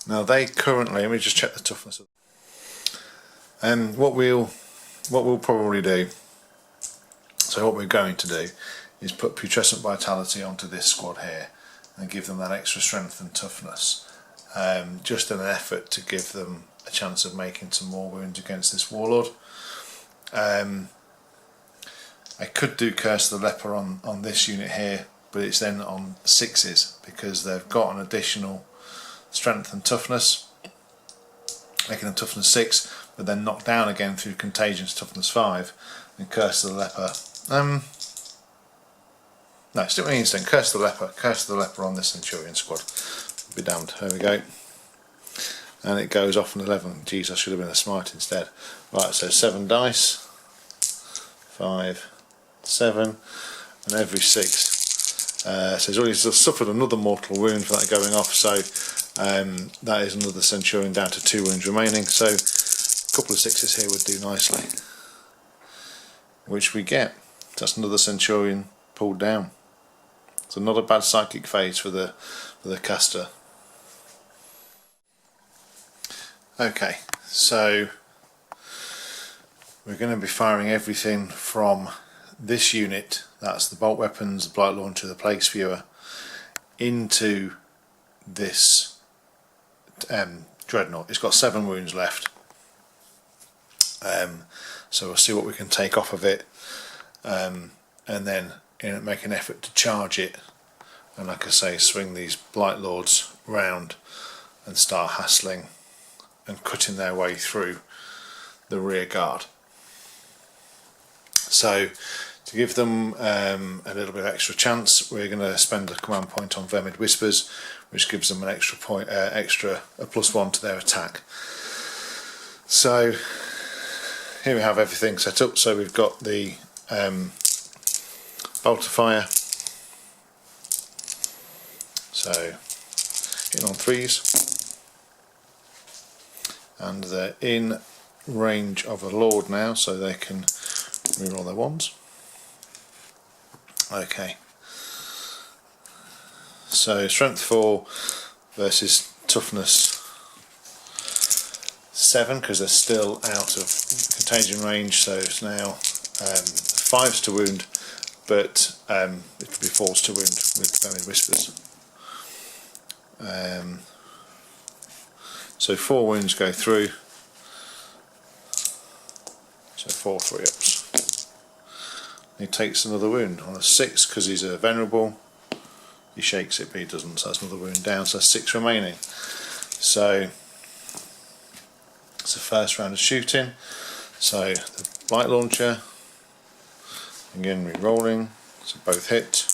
Now they currently, let me just check the toughness. And what we'll probably do, so what we're going to do is put putrescent vitality onto this squad here and give them that extra strength and toughness, just in an effort to give them a chance of making some more wounds against this warlord. I could do Curse of the Leper on this unit here, but it's then on 6s because they've got an additional strength and toughness, making them toughness 6, but then knocked down again through contagion to toughness 5, and Curse of the Leper. No, still an instant. Curse of the Leper on this Centurion squad. Be damned. There we go. And it goes off an 11. Geez, I should have been a smite instead. Right, so 7 dice. 5, 7. and every 6. So he's already suffered another mortal wound for that going off, so that is another Centurion down to 2 wounds remaining, so a couple of 6s here would do nicely, which we get. That's another Centurion pulled down. So not a bad psychic phase for the caster. Okay, so we're going to be firing everything from this unit, that's the bolt weapons, the blight launcher, the plague spewer, into this dreadnought. It's got 7 wounds left, so we'll see what we can take off of it, and then make an effort to charge it, and like I say, swing these blight lords round and start hassling and cutting their way through the rear guard. So to give them a little bit of extra chance, we're going to spend a command point on Vermid Whispers, which gives them an extra point, a +1 to their attack. So here we have everything set up. So we've got the bolter fire, so hitting on 3s, and they're in range of a lord now, so they can reroll their 1s. Okay, so strength 4 versus toughness 7, because they're still out of contagion range, so it's now 5s to wound, but it could be 4s to wound with Vermid Whispers. So 4 wounds go through, so 4 3-ups. He takes another wound on a 6 because he's a venerable. He shakes it, but he doesn't, so that's another wound down, so 6 remaining. So it's the first round of shooting. So the blight launcher, again re-rolling, so both hit.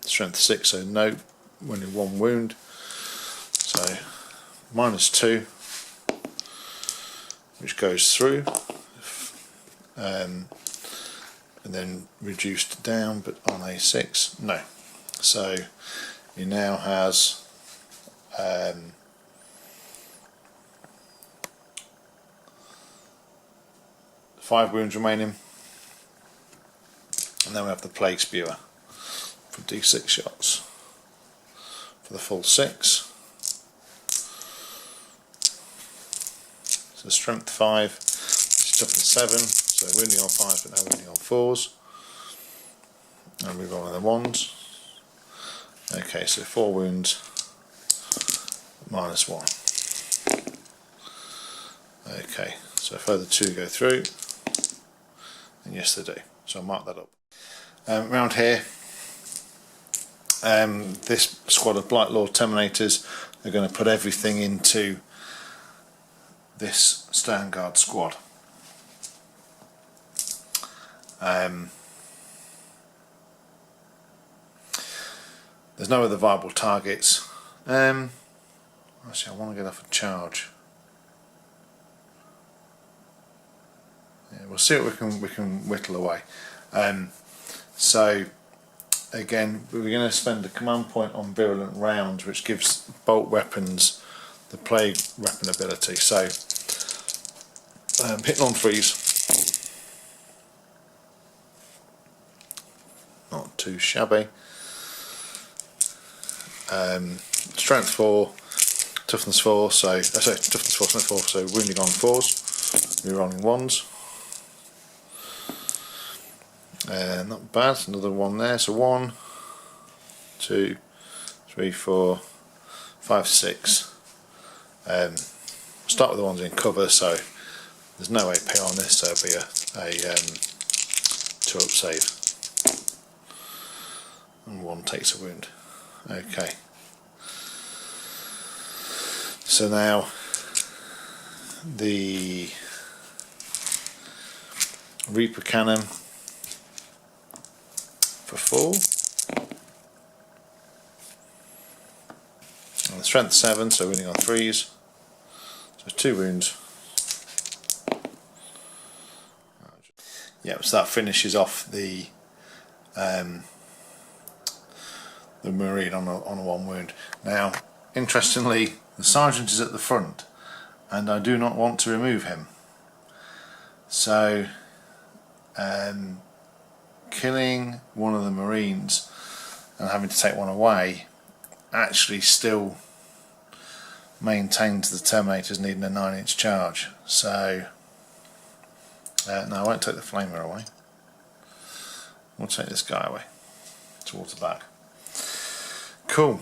Strength 6, so no, only 1 wound. So -2, which goes through, and then reduced down, but on a 6, no. So he now has 5 wounds remaining, and then we have the plague spewer for d6 shots for the full 6. So strength 5, which is toughness 7, so wounding on 5s but now wounding on 4s, and we're rolling the 1s. Okay, so 4 wounds, -1. Okay, so a further 2 go through, and yes they do, so I'll mark that up. Around here, this squad of Blight Lord Terminators are going to put everything into this Sternguard squad. There's no other viable targets. Actually, I want to get off a charge. Yeah, we'll see what we can whittle away. So again, we're going to spend a command point on Virulent Rounds, which gives bolt weapons the plague weapon ability. So hitting on 3s, not too shabby. Strength 4, toughness 4, so toughness 4, strength 4, so wounding on 4s, rerolling 1s. Not bad, another 1 there, so 1, 2, 3, 4, 5, 6. Start with the ones in cover, so there's no AP on this, so it'll be a 2-up save. And 1 takes a wound. Okay. So now the Reaper Cannon for 4. And the strength 7, so winning on 3s. So 2 wounds. yeah, so that finishes off the Marine on a 1 wound. Now, interestingly, the Sergeant is at the front, and I do not want to remove him. So, killing one of the Marines and having to take one away actually still maintains the Terminators needing a 9-inch charge. So, no, I won't take the Flamer away. We'll take this guy away towards the back. Cool.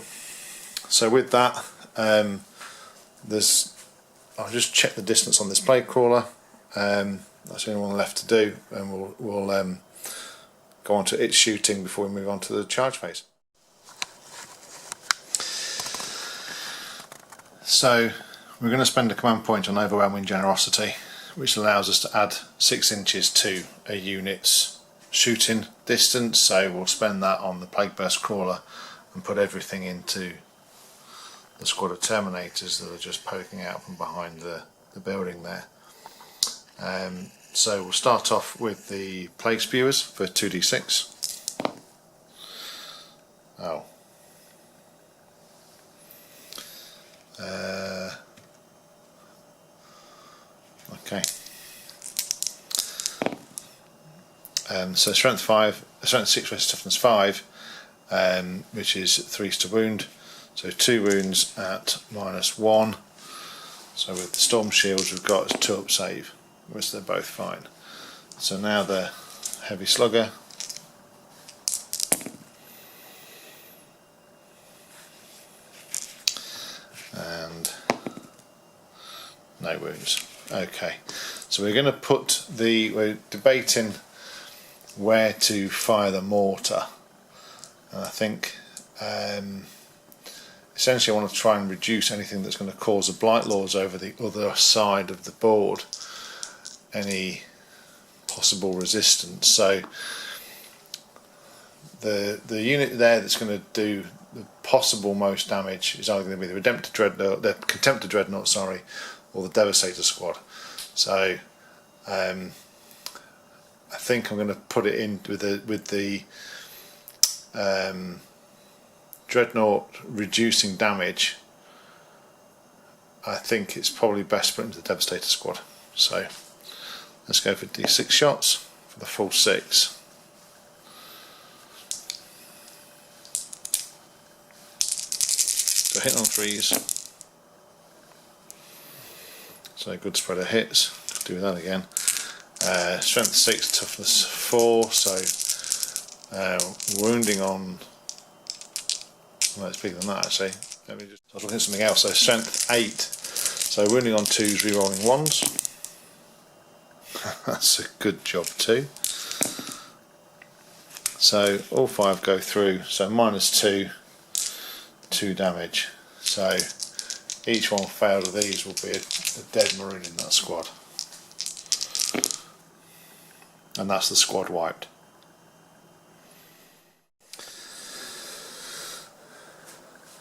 So with that, I'll just check the distance on this plate crawler. That's the only one left to do, and we'll go on to its shooting before we move on to the charge phase. So we're going to spend a command point on Overwhelming Generosity, which allows us to add 6 inches to a unit's shooting distance. So we'll spend that on the Plague Burst crawler and put everything into the squad of Terminators that are just poking out from behind the building there. So we'll start off with the Plague Spewers for 2d6. Oh. Okay. So strength 6 versus toughness 5, which is 3 to wound. So 2 wounds at -1. So with the Storm Shields we've got a 2-up save, which they're both fine. So now the Heavy Slugger. And no wounds. Okay, so we're we're debating where to fire the mortar, and I think essentially I want to try and reduce anything that's going to cause the Blight Lords over the other side of the board any possible resistance. So the unit there that's going to do the possible most damage is either going to be the Contemptor Dreadnought, sorry, or the Devastator squad. So I think I'm going to put it in with the Dreadnought reducing damage. I think it's probably best put into the Devastator squad. So let's go for d6 shots for the full 6. So hit on 3s. So good spread of hits. Do that again. Strength 6, toughness 4. So wounding on. Well, it's bigger than that actually. Let me just. I'll look at something else. So strength 8. So wounding on 2s, rerolling 1s. That's a good job too. So all 5 go through. So -2, 2 damage. So each one failed of these will be a dead Marine in that squad. And that's the squad wiped.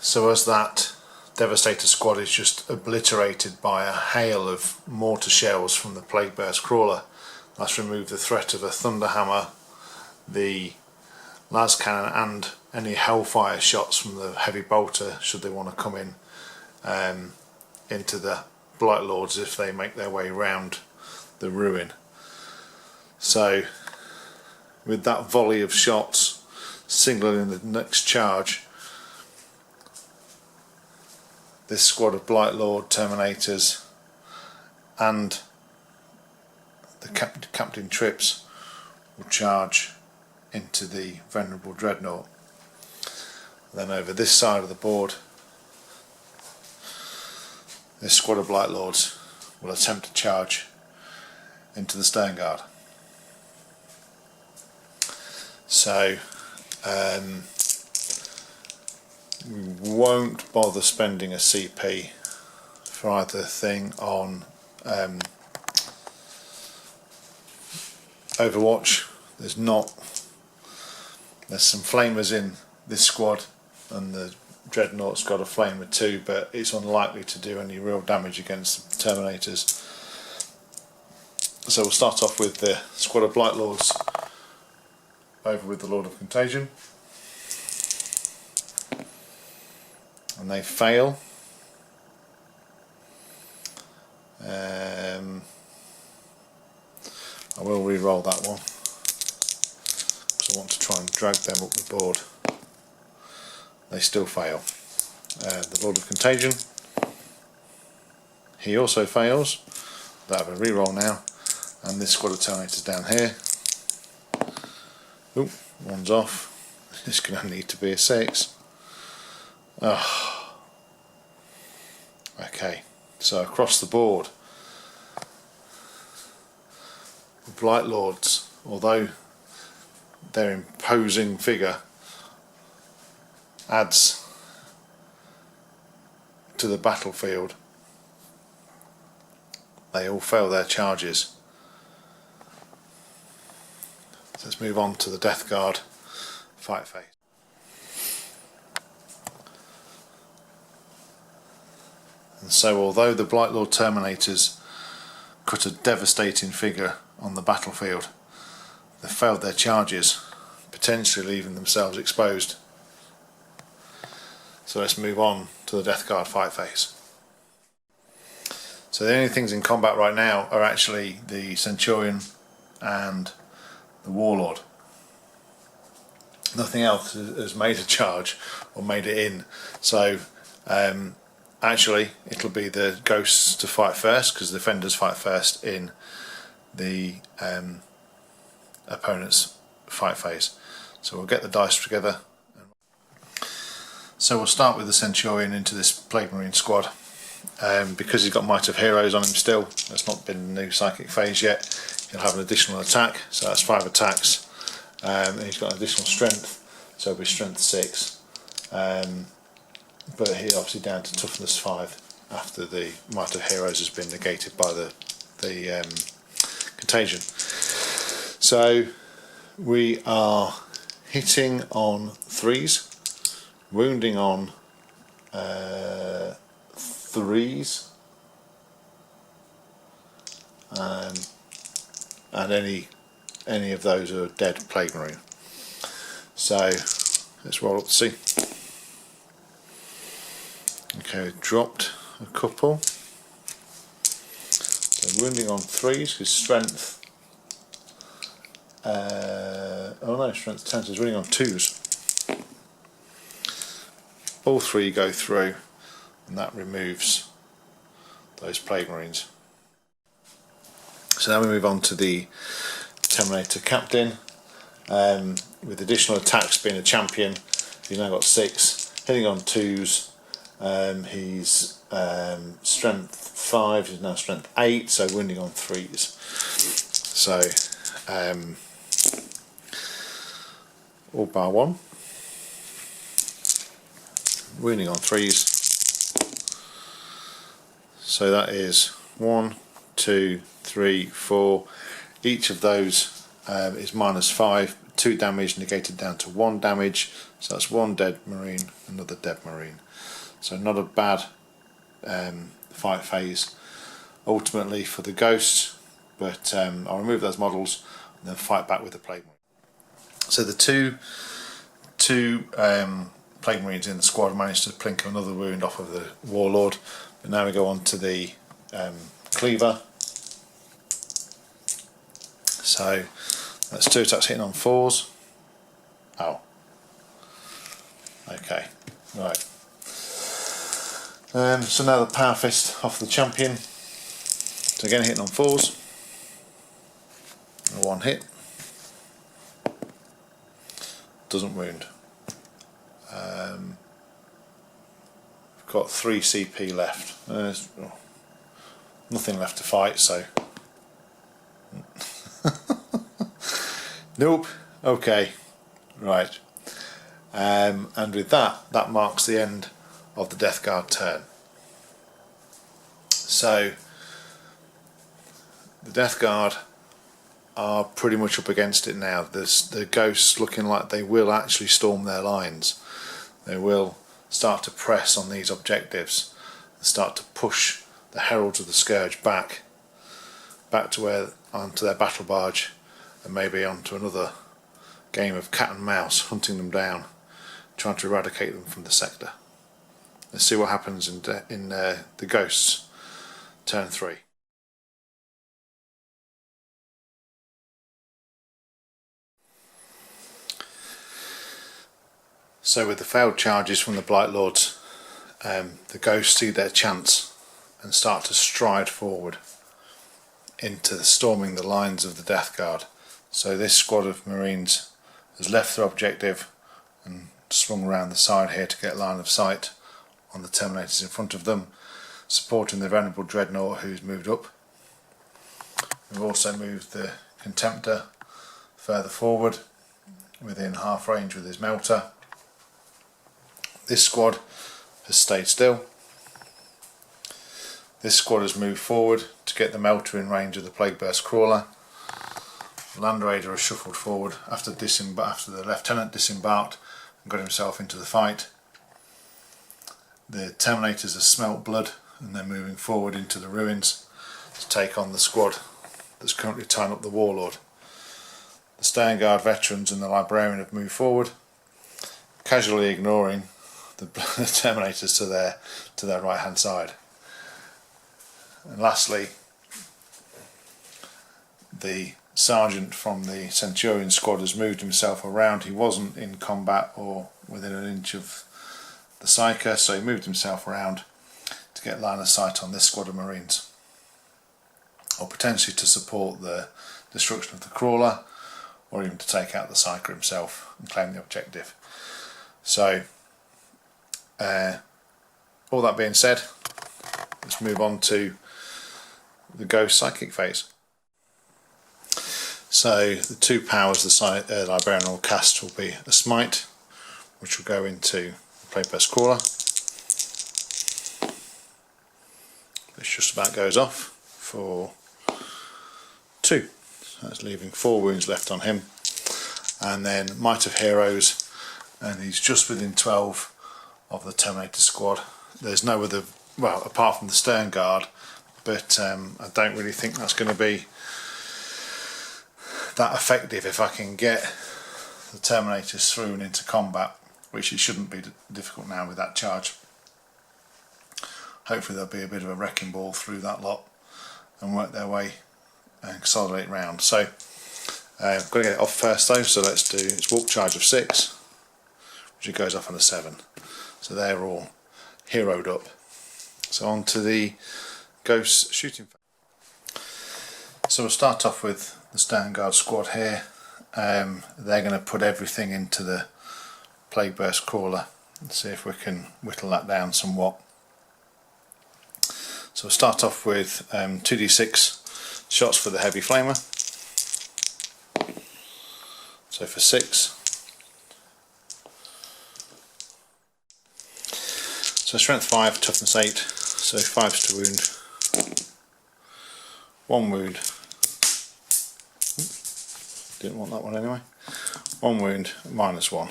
So as that Devastator squad is just obliterated by a hail of mortar shells from the Plague Burst crawler, that's removed the threat of a Thunderhammer, the las cannon, and any hellfire shots from the heavy bolter should they want to come in into the Blight Lords if they make their way round the ruin. So with that volley of shots signaling the next charge, this squad of Blight Lord Terminators and the Captain Trips will charge into the Venerable Dreadnought. Then over this side of the board, this squad of Blight Lords will attempt to charge into the Stern Guard. So we won't bother spending a CP for either thing on Overwatch. There's some flamers in this squad, and the Dreadnought's got a flamer too, but it's unlikely to do any real damage against the Terminators. So we'll start off with the squad of Blight Lords over with the Lord of Contagion, and they fail. I will re-roll that one because I want to try and drag them up the board. They still fail. The Lord of Contagion, he also fails. They'll have a re-roll now, and this squad of Terminators down here. Oop, one's off. It's going to need to be a 6. Oh. Okay, so across the board, the Blight Lords, although their imposing figure adds to the battlefield, they all fail their charges. So let's move on to the Death Guard fight phase. And so although the Blight Lord Terminators cut a devastating figure on the battlefield, they failed their charges, potentially leaving themselves exposed. So let's move on to the Death Guard fight phase. So the only things in combat right now are actually the Centurion and the Warlord. Nothing else has made a charge or made it in. So actually it'll be the Ghosts to fight first, because the Defenders fight first in the opponent's fight phase. So we'll get the dice together. So we'll start with the Centurion into this Plague Marine squad. Because he's got Might of Heroes on him still, that's not been the new psychic phase yet, he'll have an additional attack, so that's 5 attacks, and he's got an additional strength, so it'll be strength 6, but he's obviously down to toughness 5 after the Might of Heroes has been negated by the contagion. So we are hitting on 3s, wounding on 3s, and any of those are dead Plague Marine. So let's roll up to see. Okay, dropped a couple. So wounding on 3s, because strength. Oh no, strength 10, so it's wounding on 2s. All 3 go through, and that removes those Plague Marines. So now we move on to the Terminator Captain, with additional attacks being a champion. He's now got 6, hitting on 2s. He's strength 5, he's now strength 8, so wounding on 3s. So all bar 1. Wounding on 3s. So that is 1, 2, 3, 4. Each of those is minus 5. 2 damage negated down to 1 damage. So that's 1 dead Marine, another dead Marine. So not a bad fight phase ultimately for the Ghosts, but I'll remove those models and then fight back with the Plague Marine. So the two Plague Marines in the squad managed to plink another wound off of the Warlord, but now we go on to the Cleaver. So that's 2 attacks hitting on 4s. Oh, okay, right. So now the Power Fist off the Champion. So again hitting on 4s. 1 hit. Doesn't wound. We've got 3 CP left. There's nothing left to fight, so nope. Okay, right. And with that marks the end of the Death Guard turn. So the Death Guard are pretty much up against it now. The Ghosts looking like they will actually storm their lines. They will start to press on these objectives and start to push the Heralds of the Scourge back to where onto their battle barge and maybe onto another game of cat and mouse, hunting them down, trying to eradicate them from the sector. Let's see what happens in the Ghosts turn 3. So with the failed charges from the Blight Lords, the Ghosts see their chance and start to stride forward into storming the lines of the Death Guard. So this squad of Marines has left their objective and swung around the side here to get line of sight on the Terminators in front of them, supporting the Venerable Dreadnought who's moved up. We've also moved the Contemptor further forward within half range with his melter. This squad has stayed still. This squad has moved forward to get the melter in range of the Plague Burst Crawler. The Land Raider has shuffled forward after the Lieutenant disembarked and got himself into the fight. The Terminators have smelt blood and they're moving forward into the ruins to take on the squad that's currently tying up the Warlord. The Stern Guard veterans and the Librarian have moved forward, casually ignoring the Terminators to their right hand side. And lastly, the Sergeant from the Centurion squad has moved himself around. He wasn't in combat or within an inch of the Psyker, so he moved himself around to get line of sight on this squad of Marines, or potentially to support the destruction of the Crawler, or even to take out the Psyker himself and claim the objective. So all that being said, let's move on to the Ghost Psychic phase. So the 2 powers the Librarian will cast will be a Smite, which will go into the Plague Burst Crawler. This just about goes off for 2, so that's leaving 4 wounds left on him. And then Might of Heroes, and he's just within 12 of the Terminator squad. There's no other, well, apart from the Stern Guard, but I don't really think that's going to be that effective if I can get the Terminators through and into combat, which it shouldn't be difficult now with that charge. Hopefully there'll be a bit of a wrecking ball through that lot and work their way and consolidate round. So I've got to get it off first though, so let's do its walk charge of 6, which it goes off on a 7. So they're all heroed up. So on to the Ghost shooting phase. So we'll start off with the Stern Guard squad here. They're going to put everything into the Plague Burst Crawler. Let's see if we can whittle that down somewhat. So we'll start off with 2d6 shots for the Heavy Flamer. So for 6. So strength 5, toughness 8, so 5's to wound. 1 wound. Didn't want that one anyway. 1 wound, -1,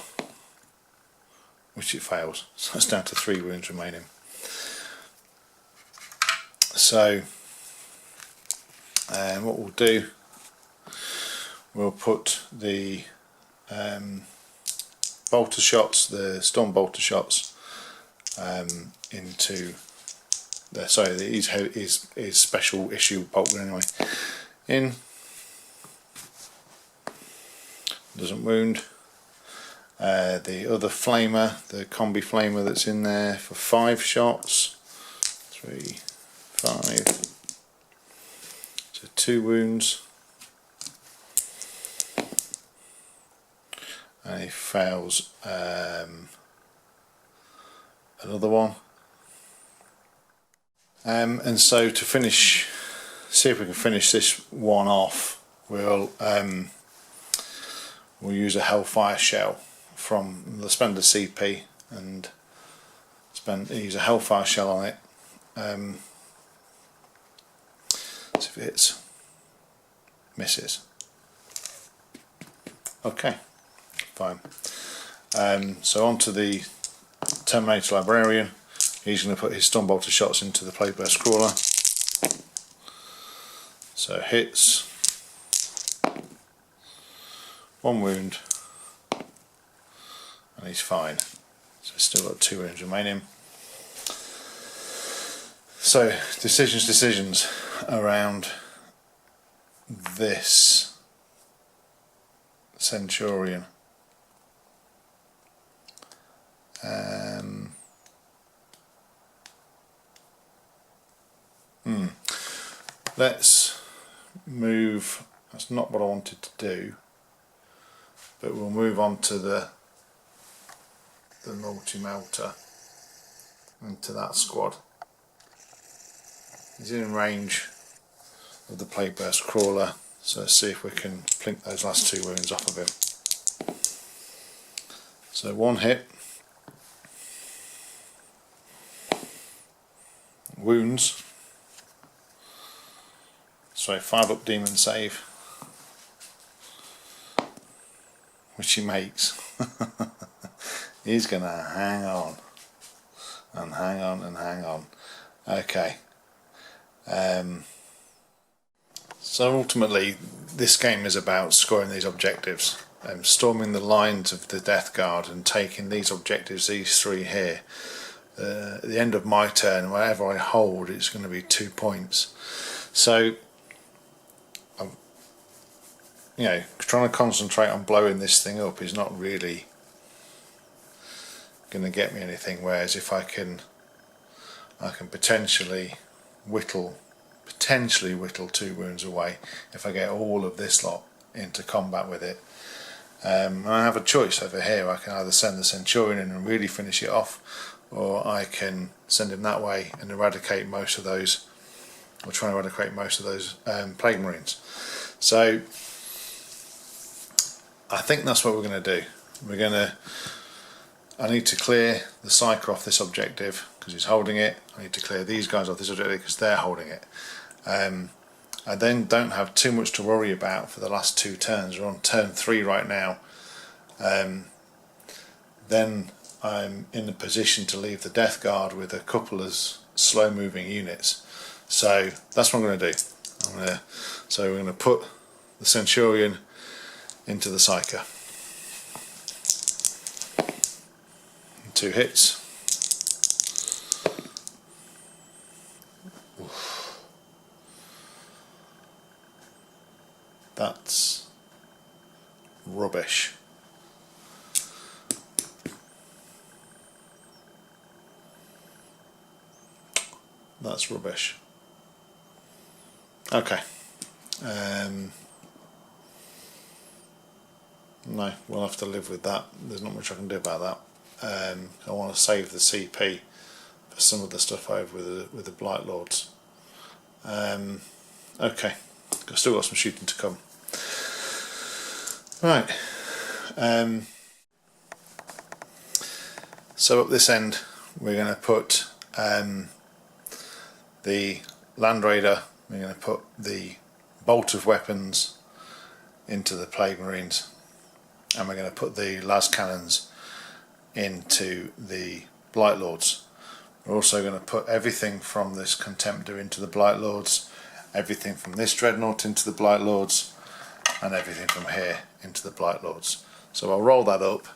which it fails. So it's down to 3 wounds remaining. So what we'll do, we'll put the bolter shots, the storm bolter shots, into the, sorry, his special issue bolter anyway. In, doesn't wound. The other flamer, the combi flamer that's in there, for 5 shots. 3, 5. So 2 wounds. And he fails another one. And so to finish, see if we can finish this one off, we'll use a Hellfire Shell from the spend a CP and use a Hellfire Shell on it. See if it hits. Misses. Okay, fine. So on to the Terminator Librarian. He's going to put his Stormbolter shots into the Plague Burst Crawler. So hits. 1 wound, and he's fine. So he's still got 2 wounds remaining. So decisions around this Centurion. Let's move. That's not what I wanted to do, but we'll move on to the multi-melter into that squad. He's in range of the Plague Burst Crawler, so let's see if we can plink those last 2 wounds off of him. So 1 hit, wounds, so 5 up demon save, which he makes. He's gonna hang on and hang on and hang on. Okay. So ultimately this game is about scoring these objectives, storming the lines of the Death Guard and taking these objectives, these 3 here. At the end of my turn, whatever I hold, it's going to be 2 points. So I'm, trying to concentrate on blowing this thing up is not really going to get me anything, whereas if I can potentially whittle 2 wounds away if I get all of this lot into combat with it. And I have a choice over here. I can either send the Centurion in and really finish it off, or I can send him that way and eradicate most of those, or try and eradicate most of those Plague Marines. So I think that's what we're going to do. I need to clear the Psyker off this objective because he's holding it. I need to clear these guys off this objective because they're holding it. I then don't have too much to worry about for the last 2 turns. We're on turn 3 right now. Then I'm in a position to leave the Death Guard with a couple of slow moving units. So that's what I'm going to do. So we're going to put the Centurion into the Psyker. 2 hits. Oof. That's rubbish. That's rubbish. Okay. No, we'll have to live with that. There's not much I can do about that. I want to save the CP for some of the stuff over with the Blight Lords. Okay, I've still got some shooting to come. Right. So up this end, we're going to put the Land Raider. We're going to put the Bolt of Weapons into the Plague Marines, and we're going to put the Las Cannons into the Blight Lords. We're also going to put everything from this Contemptor into the Blight Lords, everything from this Dreadnought into the Blight Lords, and everything from here into the Blight Lords. So I'll roll that up.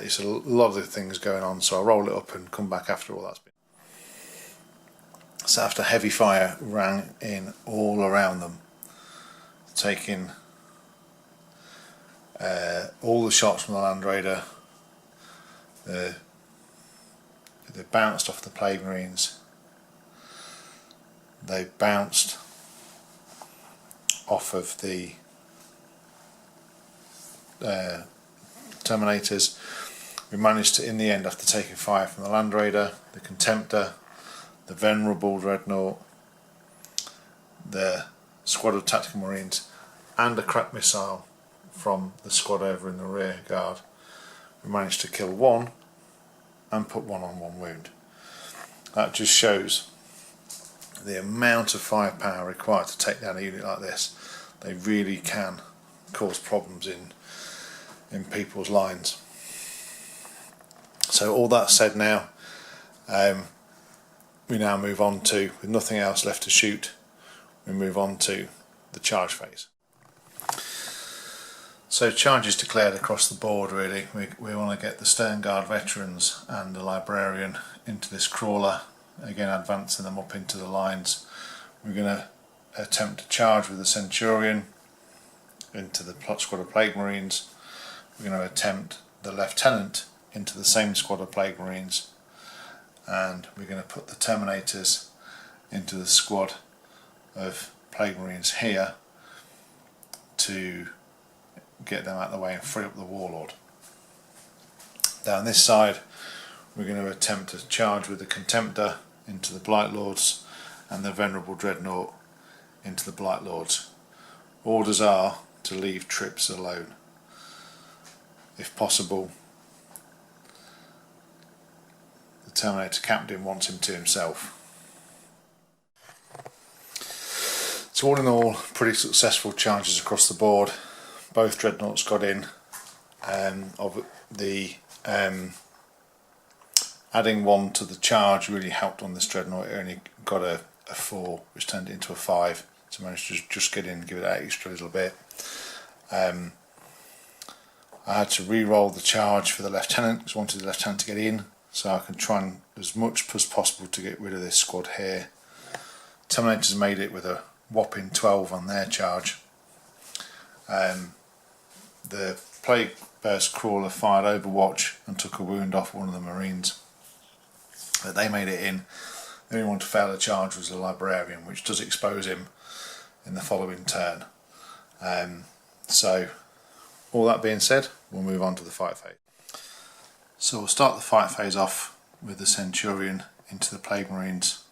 It's a lot of things going on, so I'll roll it up and come back after all that's been. So after heavy fire rang in all around them, taking all the shots from the Land Raider, they bounced off the Plague Marines, they bounced off of the Terminators. We managed to, in the end, after taking fire from the Land Raider, the Contemptor, the Venerable Dreadnought, the squad of Tactical Marines, and a crack missile from the squad over in the rear guard, we managed to kill 1 and put 1 on 1 wound. That just shows the amount of firepower required to take down a unit like this. They really can cause problems in people's lines. So all that said now, we now move on to, with nothing else left to shoot, we move on to the charge phase. So charges declared across the board really. We want to get the Stern Guard veterans and the librarian into this crawler, again advancing them up into the lines. We're going to attempt to charge with the Centurion into the squad of Plague Marines. We're going to attempt the Lieutenant into the same squad of Plague Marines, and we're going to put the Terminators into the squad of Plague Marines here to get them out of the way and free up the Warlord. Down this side we're going to attempt to charge with the Contemptor into the Blight Lords and the Venerable Dreadnought into the Blight Lords. Orders are to leave trips alone. If possible, the Terminator Captain wants him to himself. So all in all, pretty successful charges across the board. Both dreadnoughts got in. Of the adding one to the charge really helped on this dreadnought. It only got a 4, which turned it into a 5. So I managed to just get in and give it that extra little bit. I had to re-roll the charge for the Lieutenant because I wanted the Lieutenant to get in, so I can try and as much as possible to get rid of this squad here. Terminators made it with a whopping 12 on their charge. The Plague Burst Crawler fired Overwatch and took a wound off one of the Marines, but they made it in. The only one to fail a charge was the Librarian, which does expose him in the following turn. So all that being said, we'll move on to the fight phase. So we'll start the fight phase off with the Centurion into the Plague Marines.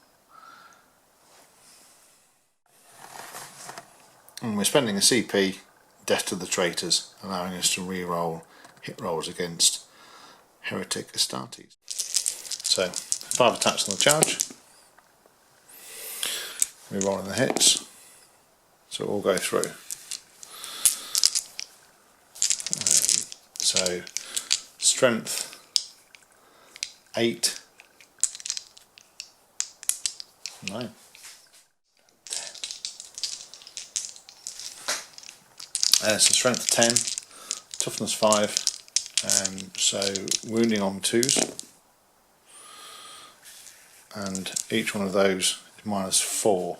And we're spending a CP, Death to the Traitors, allowing us to re-roll hit rolls against Heretic Astartes. So 5 attacks on the charge, re-rolling the hits, so it will go through. So strength 8, 9. So strength 10, toughness 5, so wounding on 2s, and each one of those is -4,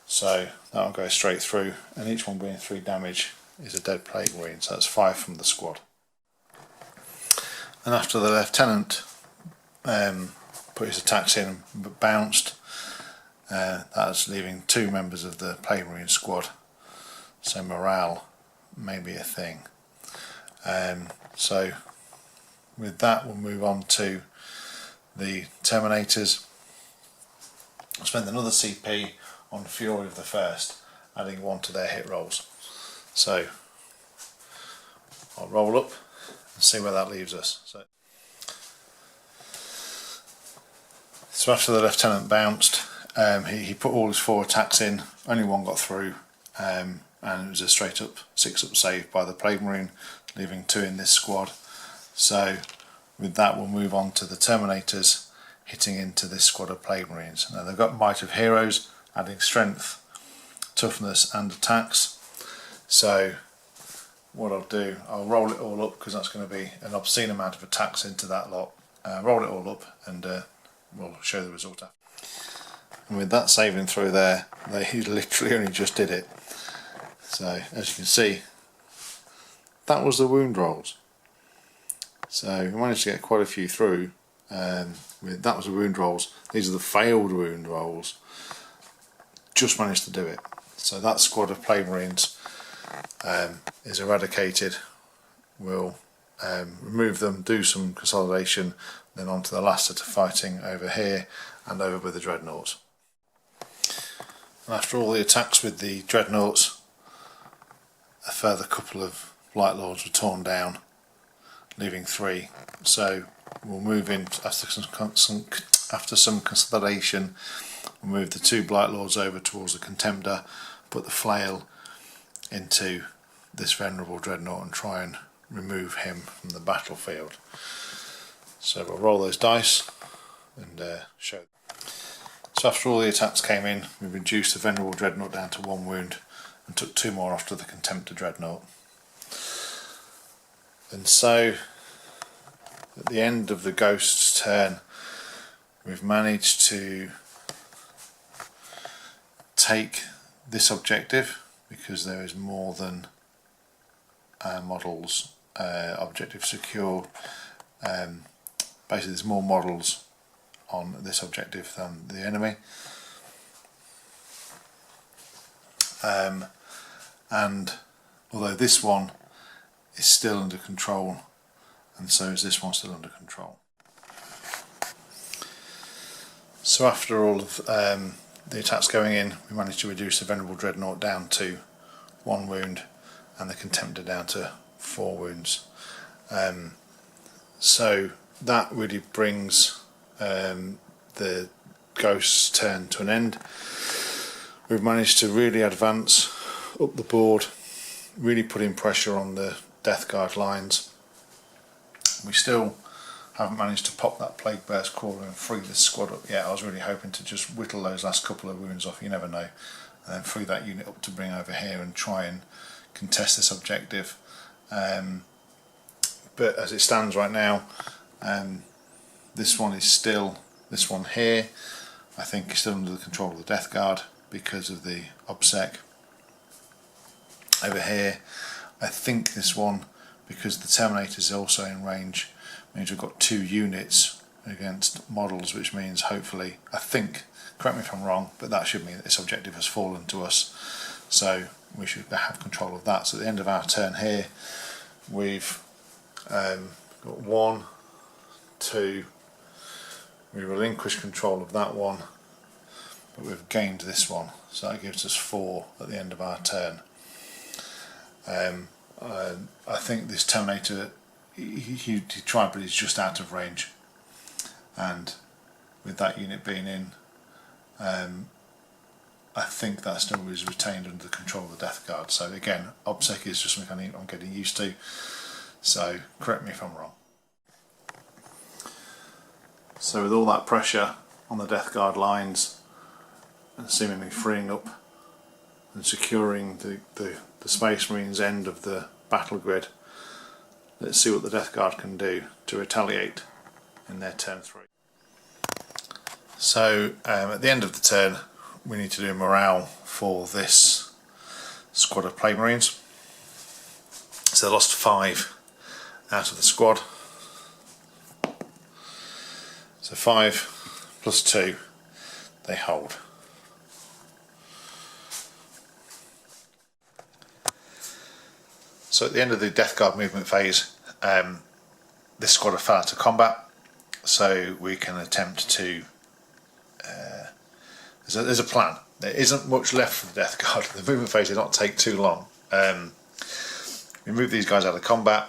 so that will go straight through, and each one being 3 damage is a dead Plague Marine, so that's 5 from the squad. And after the Lieutenant put his attacks in but bounced, that's leaving 2 members of the Plague Marine squad. So morale may be a thing. So with that we'll move on to the Terminators. I'll spend another CP on Fury of the First, adding 1 to their hit rolls. So I'll roll up and see where that leaves us. So after the Lieutenant bounced, he put all his 4 attacks in, only 1 got through, and it was a straight up 6-up save by the Plague Marine, leaving 2 in this squad. So with that we'll move on to the Terminators hitting into this squad of Plague Marines. Now they've got Might of Heroes, adding strength, toughness and attacks. So what I'll do, I'll roll it all up because that's going to be an obscene amount of attacks into that lot. Roll it all up and we'll show the result after. And with that saving throw there, they literally only just did it. So as you can see, that was the wound rolls. So we managed to get quite a few through. That was the wound rolls. These are the failed wound rolls. Just managed to do it. So that squad of Plague Marines is eradicated. We'll remove them, do some consolidation, then on to the last set of fighting over here and over with the Dreadnoughts. And after all the attacks with the Dreadnoughts, a further couple of Blight Lords were torn down, leaving 3. So we'll move in after some consolidation. We'll move the 2 Blight Lords over towards the Contemptor, put the flail into this Venerable Dreadnought and try and remove him from the battlefield. So we'll roll those dice and show. So after all the attacks came in, we reduced the Venerable Dreadnought down to 1 wound and took 2 more off to the Contemptor Dreadnought. And so at the end of the Ghost's turn, we've managed to take this objective, because there is more than models objective secure. Basically there's more models on this objective than the enemy, and although this one is still under control, and so is this one still under control. So after all of the attacks going in, we managed to reduce the Venerable Dreadnought down to 1 wound and the Contemptor down to 4 wounds. So that really brings the Ghost's turn to an end. We've managed to really advance up the board, really putting pressure on the Death Guard lines. We still haven't managed to pop that Plague Burst Crawler and free this squad up yet. I was really hoping to just whittle those last couple of wounds off, you never know, and then free that unit up to bring over here and try and contest this objective. But as it stands right now, this one here, I think is still under the control of the Death Guard because of the OBSEC. Over here, I think this one, because the Terminator is also in range, means we've got 2 units against models, which means hopefully, I think, correct me if I'm wrong, but that should mean that this objective has fallen to us, so we should have control of that. So at the end of our turn here, we've got 1, 2, we relinquish control of that one, but we've gained this one, so that gives us 4 at the end of our turn. I think this Terminator, he tried, but he's just out of range, and with that unit being in, I think that still is retained under the control of the Death Guard. So again, OBSEC is just something I'm getting used to, so correct me if I'm wrong. So with all that pressure on the Death Guard lines and seemingly freeing up and securing the Space Marines end of the battle grid, let's see what the Death Guard can do to retaliate in their turn 3. So at the end of the turn, we need to do morale for this squad of Plague Marines. So they lost 5 out of the squad. So 5 plus 2, they hold. So at the end of the Death Guard movement phase, this squad have fell out of combat, so we can attempt to, there's a plan. There isn't much left for the Death Guard. The movement phase did not take too long. We move these guys out of combat,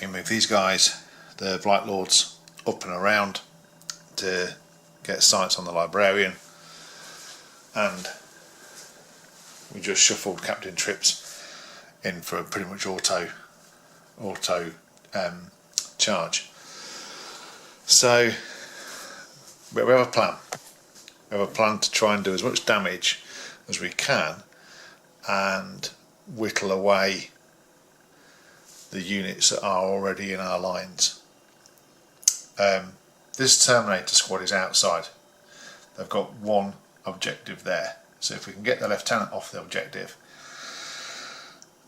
we move these guys, the Blight Lords, up and around to get sights on the Librarian, and we just shuffled Captain Trips in for a pretty much auto charge. So we have a plan. We have a plan to try and do as much damage as we can and whittle away the units that are already in our lines. This Terminator squad is outside. They've got 1 objective there, so if we can get the Lieutenant off the objective,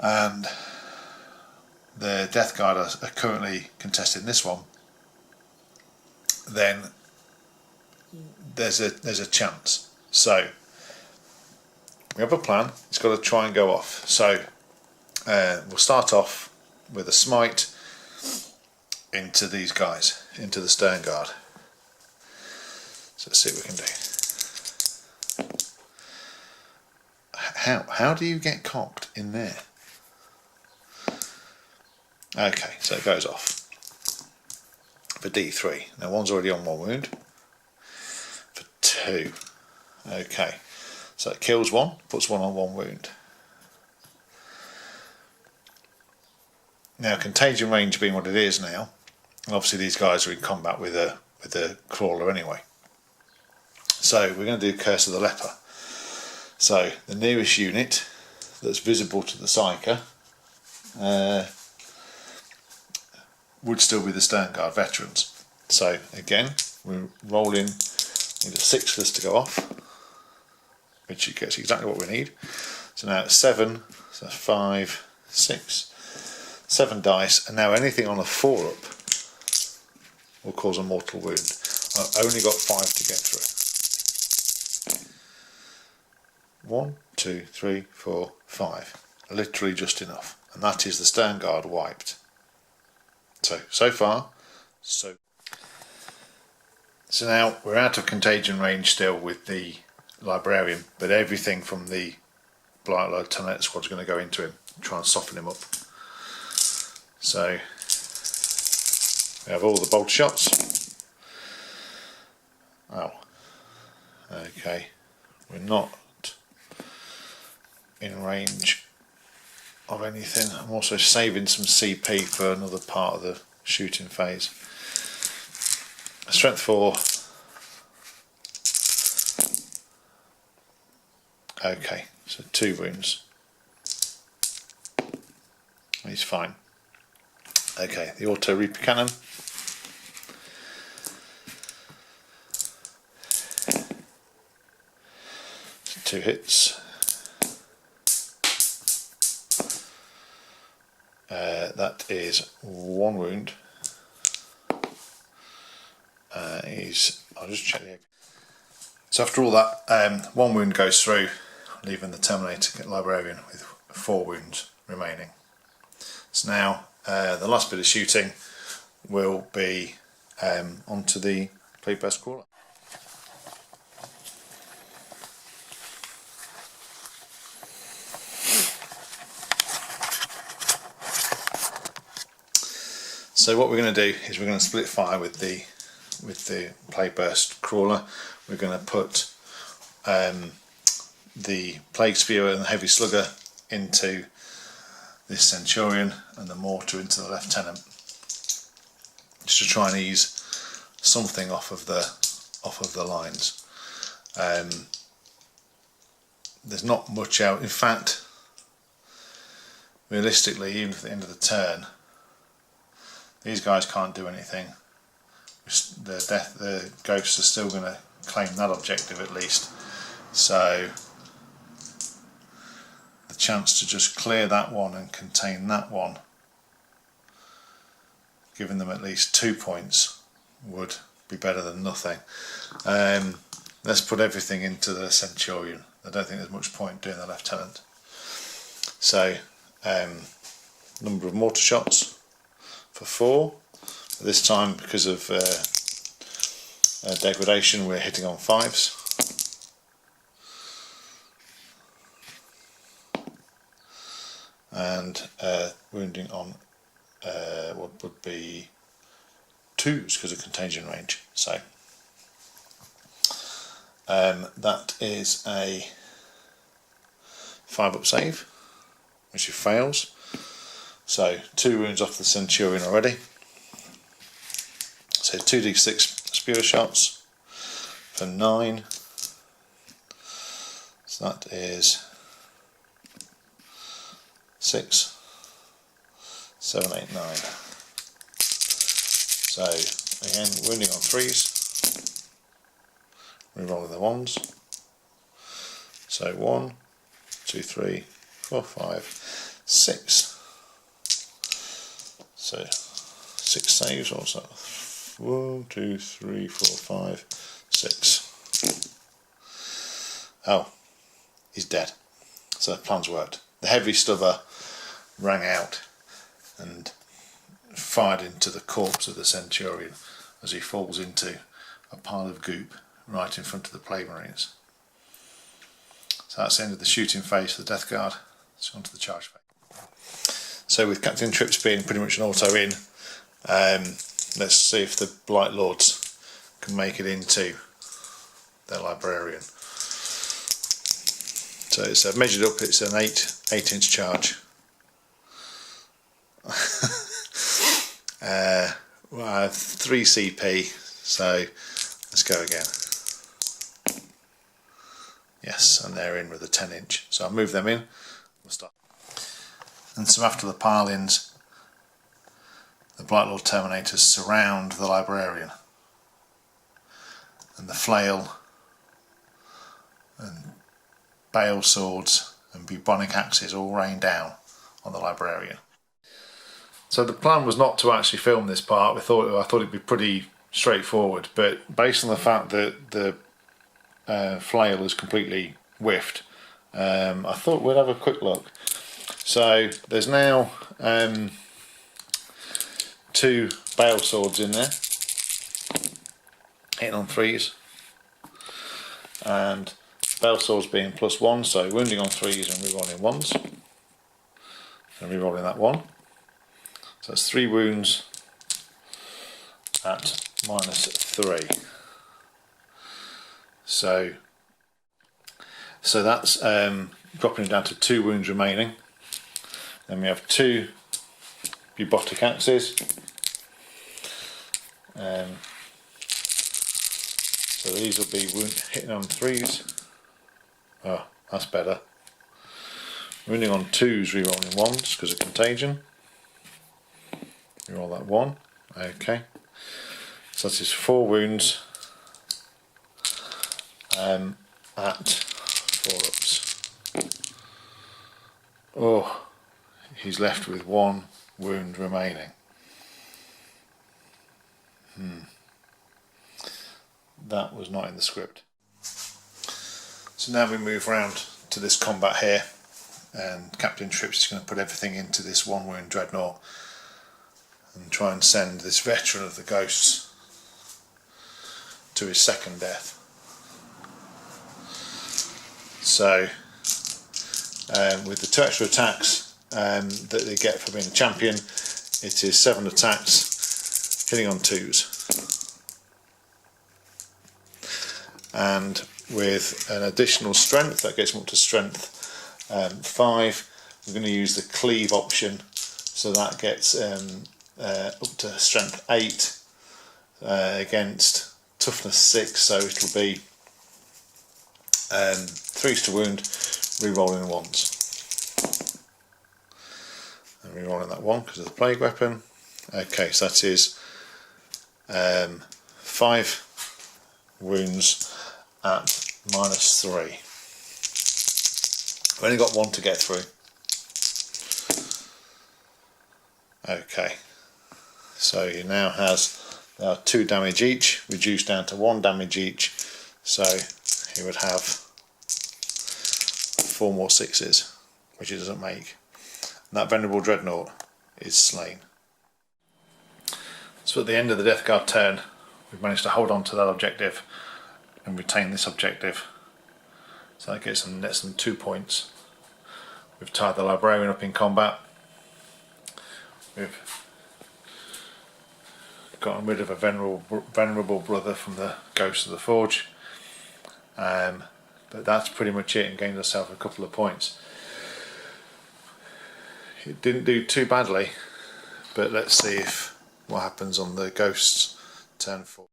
and the Death Guard are currently contesting this one, then there's a chance. So we have a plan. It's got to try and go off. So we'll start off with a smite into these guys, into the Stern Guard. So let's see what we can do. How do you get cocked in there? Okay, so it goes off for D3. Now 1's already on 1 wound. For 2. Okay, so it kills 1, puts 1 on 1 wound. Now contagion range being what it is now, and obviously these guys are in combat with a crawler anyway. So we're going to do Curse of the Leper. So the nearest unit that's visible to the Psyker would still be the Sternguard veterans. So again, we're rolling into 6 for this to go off, which gets exactly what we need. So now it's 7, so 5, 6, 7 dice, and now anything on a 4 up will cause a mortal wound. I've only got 5 to get through. 1, 2, 3, 4, 5. Literally just enough. And that is the Sternguard wiped. So far, so now we're out of contagion range still with the Librarian, but everything from the Blightlord Tenant Squad is going to go into him, try and soften him up. So we have all the bolt shots. Oh, okay, we're not in range of anything. I'm also saving some CP for another part of the shooting phase. Strength 4. Okay, so 2 wounds. He's fine. Okay, the auto reaper cannon. So 2 hits. That is 1 wound. I'll just check the. So after all that, 1 wound goes through, leaving the Terminator Librarian with 4 wounds remaining. So now the last bit of shooting will be onto the Plagueburst Crawler. So what we're going to do is we're going to split fire with the Plagueburst Crawler. We're going to put the Plague Spear and the Heavy Slugger into this Centurion and the Mortar into the Lieutenant, just to try and ease something off of the lines. There's not much out. In fact, realistically, even at the end of the turn, these guys can't do anything. The ghosts are still going to claim that objective at least. So the chance to just clear that one and contain that one, giving them at least 2 points, would be better than nothing. Let's put everything into the Centurion. I don't think there's much point doing the Lieutenant. So number of mortar shots for 4. This time, because of degradation, we're hitting on 5s. And wounding on what would be 2s because of contagion range. So that is a 5-up save, which he fails. So 2 wounds off the Centurion already. So 2d6 spear shots for 9. So that is 6, 7, 8, 9. So again, wounding on 3s. Rerolling the 1s. So 1, 2, 3, 4, 5, 6. So 6 saves also. 1, 2, 3, 4, 5, 6. Oh, he's dead. So the plan's worked. The heavy stubber rang out and fired into the corpse of the Centurion as he falls into a pile of goop right in front of the Plague Marines. So that's the end of the shooting phase for the Death Guard. It's on to the charge phase. So with Captain Trips being pretty much an auto in, let's see if the Blight Lords can make it into their Librarian. So it's measured up, it's an 8-inch charge. Well, I have 3 CP, so let's go again. Yes, and they're in with a 10-inch. So I'll move them in. We'll start. And so after the pile-ins, the Blightlord Terminators surround the Librarian, and the flail and bale swords and bubonic axes all rain down on the Librarian. So the plan was not to actually film this part. I thought it'd be pretty straightforward, but based on the fact that the flail is completely whiffed, I thought we'd have a quick look. So there's now 2 bale swords in there, hitting on 3s, and bale swords being +1, so wounding on 3s and rerolling 1s, and rerolling that 1. So that's 3 wounds at -3. So that's dropping down to 2 wounds remaining. Then we have 2 bubonic axes. So these will be hitting on 3s. Oh, that's better. Wounding on 2s, rerolling 1s because of contagion. Reroll that 1. Okay. So that is 4 wounds at 4 ups. Oh, he's left with 1 wound remaining. That was not in the script. So now we move round to this combat here, and Captain Trips is going to put everything into this 1 wound dreadnought and try and send this veteran of the ghosts to his second death. So with the 2 extra attacks that they get for being a champion, it is 7 attacks hitting on 2s, and with an additional strength that gets them up to strength 5. We're going to use the cleave option, so that gets up to strength 8 against toughness 6, so it'll be 3s to wound, re-rolling 1s. And re-rolling that 1 because of the plague weapon. Okay, so that is 5 wounds at -3. We've only got 1 to get through. Okay, so he now has 2 damage each, reduced down to 1 damage each, so he would have 4 more 6s, which he doesn't make. And that Venerable Dreadnought is slain. So at the end of the Death Guard turn, we've managed to hold on to that objective and retain this objective. So that gets them 2 points. We've tied the Librarian up in combat. We've gotten rid of a venerable brother from the Ghost of the Forge. But that's pretty much it, and gained ourselves a couple of points. It didn't do too badly, but let's see what happens on the Ghosts turn 4.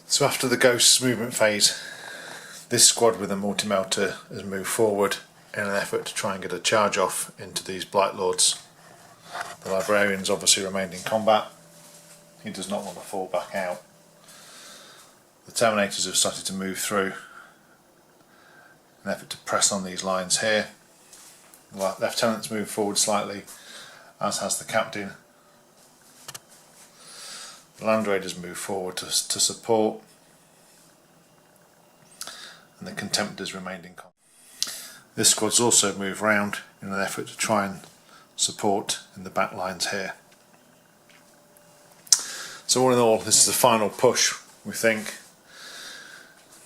So after the Ghosts movement phase, this squad with a multi-melter has moved forward in an effort to try and get a charge off into these Blightlords. The Librarian's obviously remained in combat. He does not want to fall back out. The Terminators have started to move through in an effort to press on these lines here. The Lieutenant's moved forward slightly, as has the Captain. The Land Raiders move forward to support, and the Contemptors remained in combat. This squad's also moved round in an effort to try and support in the back lines here. So all in all, this is the final push, we think.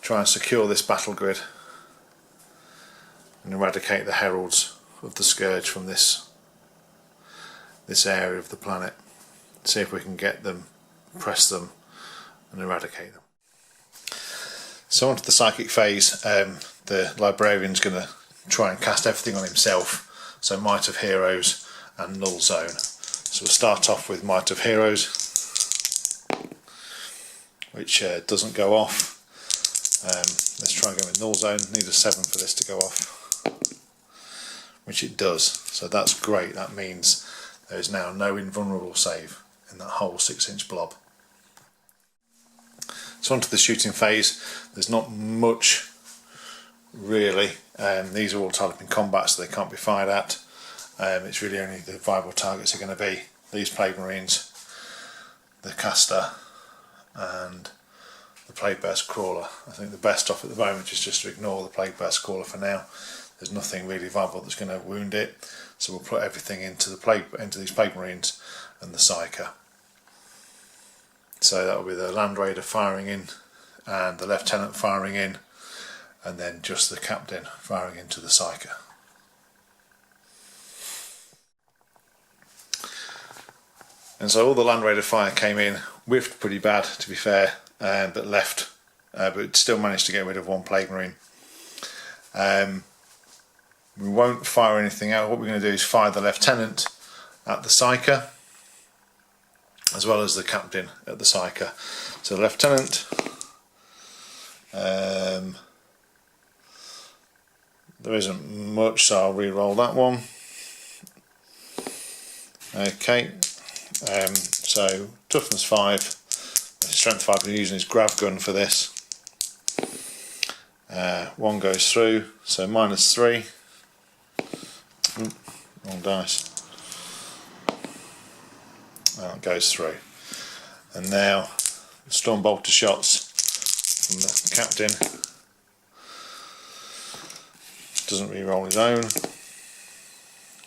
Try and secure this battle grid and eradicate the Heralds of the Scourge from this area of the planet. See if we can get them, press them and eradicate them. So onto the psychic phase. The Librarian's going to try and cast everything on himself, so Might of Heroes and Null Zone. So we'll start off with Might of Heroes, which doesn't go off. Let's try again with Null Zone. Need a 7 for this to go off. which it does. So that's great. That means there is now no invulnerable save in that whole 6-inch blob. So onto the shooting phase. There's not much really. These are all tied up in combat, so they can't be fired at. It's really only the viable targets are going to be these Plague Marines, the caster, and the Plague Bear's Crawler. I think the best off at the moment is just to ignore the Plague Bear's Crawler for now. There's nothing really viable that's going to wound it, so we'll put everything into these Plague Marines and the Psyker. So that will be the Land Raider firing in, and the Lieutenant firing in, and then just the Captain firing into the Psyker. And so all the Land Raider fire came in, whiffed pretty bad to be fair, but left, but still managed to get rid of one Plague Marine. We won't fire anything out. What we're going to do is fire the Lieutenant at the Psyker, as well as the Captain at the Psyker. So the Lieutenant, there isn't much, so I'll re-roll that one. Okay, so toughness 5, strength 5. We're using his grav gun for this. 1 goes through, so -3. Wrong dice. That goes through. And now storm bolter shots from the Captain. Doesn't re-roll his own.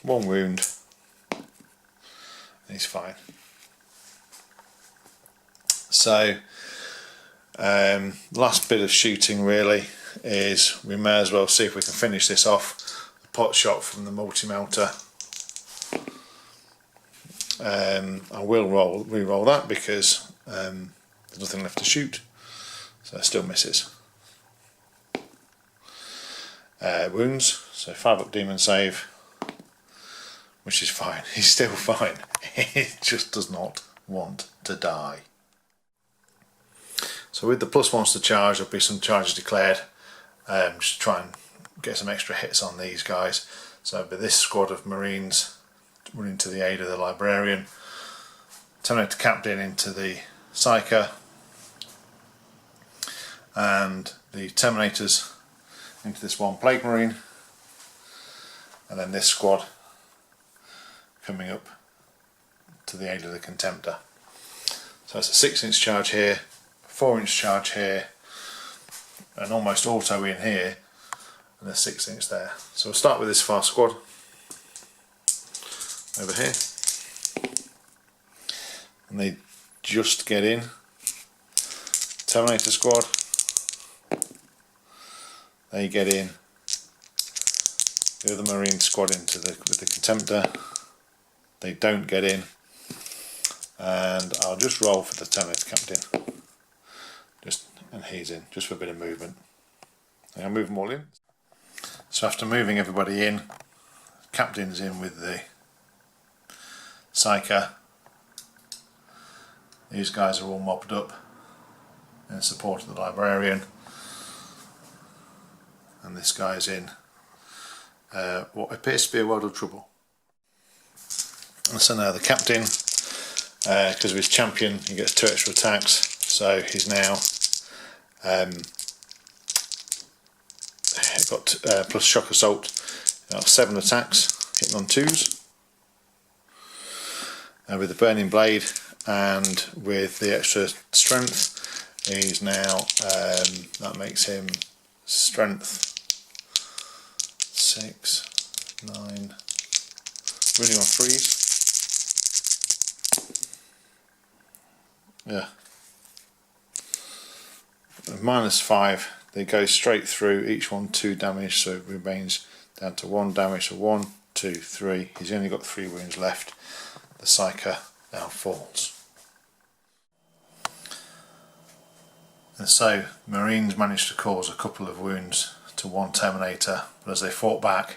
1 wound. He's fine. So last bit of shooting really is we may as well see if we can finish this off. A pot shot from the multi-melter. I will re-roll that because there's nothing left to shoot, so it still misses. Wounds, so 5 up demon save, which is fine. He's still fine. He just does not want to die. So with the +1s to charge, there'll be some charges declared. Just try and get some extra hits on these guys. So it'll be this squad of Marines running to the aid of the Librarian. Terminator Captain into the Psyker, and the Terminators into this one Plague Marine, and then this squad coming up to the aid of the Contemptor. So it's a 6-inch charge here, a 4-inch charge here, an almost auto in here, and a 6-inch there. So we'll start with this far squad over here, and they just get in. Terminator squad, they get in. The other Marine squad with the Contemptor, they don't get in. And I'll just roll for the Terminator Captain, and he's in, just for a bit of movement. I'll move them all in. So after moving everybody in, Captain's in with the Psyker. These guys are all mopped up in support of the Librarian, and this guy's in what appears to be a world of trouble. And so now the Captain, because of his champion, he gets 2 extra attacks, so he's now got plus shock assault, 7 attacks, hitting on 2s. With the burning blade and with the extra strength, he's now that makes him strength 6, 9, running on 3s. Yeah. -5, they go straight through, each one 2 damage, so it remains down to 1 damage. So 1, 2, 3. He's only got 3 wounds left. The Psyker now falls. And so Marines managed to cause a couple of wounds to one Terminator, but as they fought back,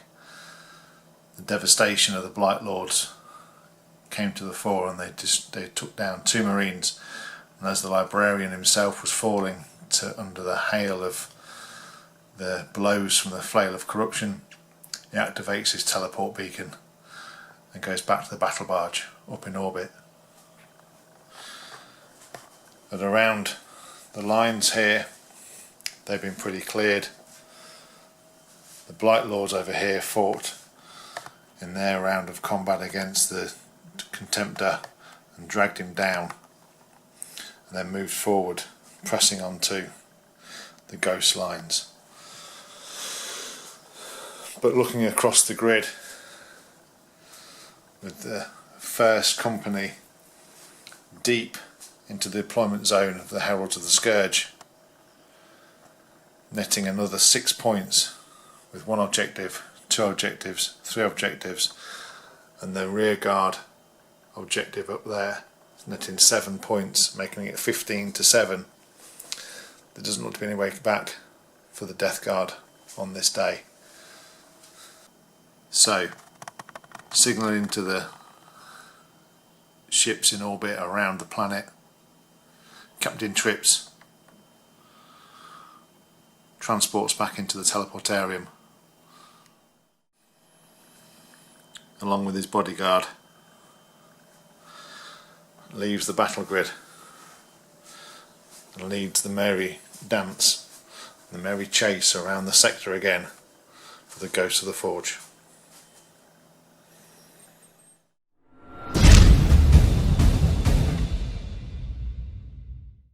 the devastation of the Blight Lords came to the fore, and they took down 2 Marines. And as the Librarian himself was falling under the hail of the blows from the Flail of Corruption, he activates his teleport beacon and goes back to the battle barge up in orbit. And around the lines here, they've been pretty cleared. The Blight Lords over here fought in their round of combat against the Contemptor and dragged him down, and then moved forward, pressing onto the Ghost lines. But looking across the grid, with the first company deep into the deployment zone of the Heralds of the Scourge, netting another 6 points with 1 objective, 2 objectives, 3 objectives, and the rear guard objective up there netting 7 points, making it 15-7. There doesn't look to be any way back for the Death Guard on this day. So, signalling to the ships in orbit around the planet, Captain Trips transports back into the teleportarium along with his bodyguard, leaves the battle grid and leads the merry dance, the merry chase around the sector again for the Ghost of the Forge.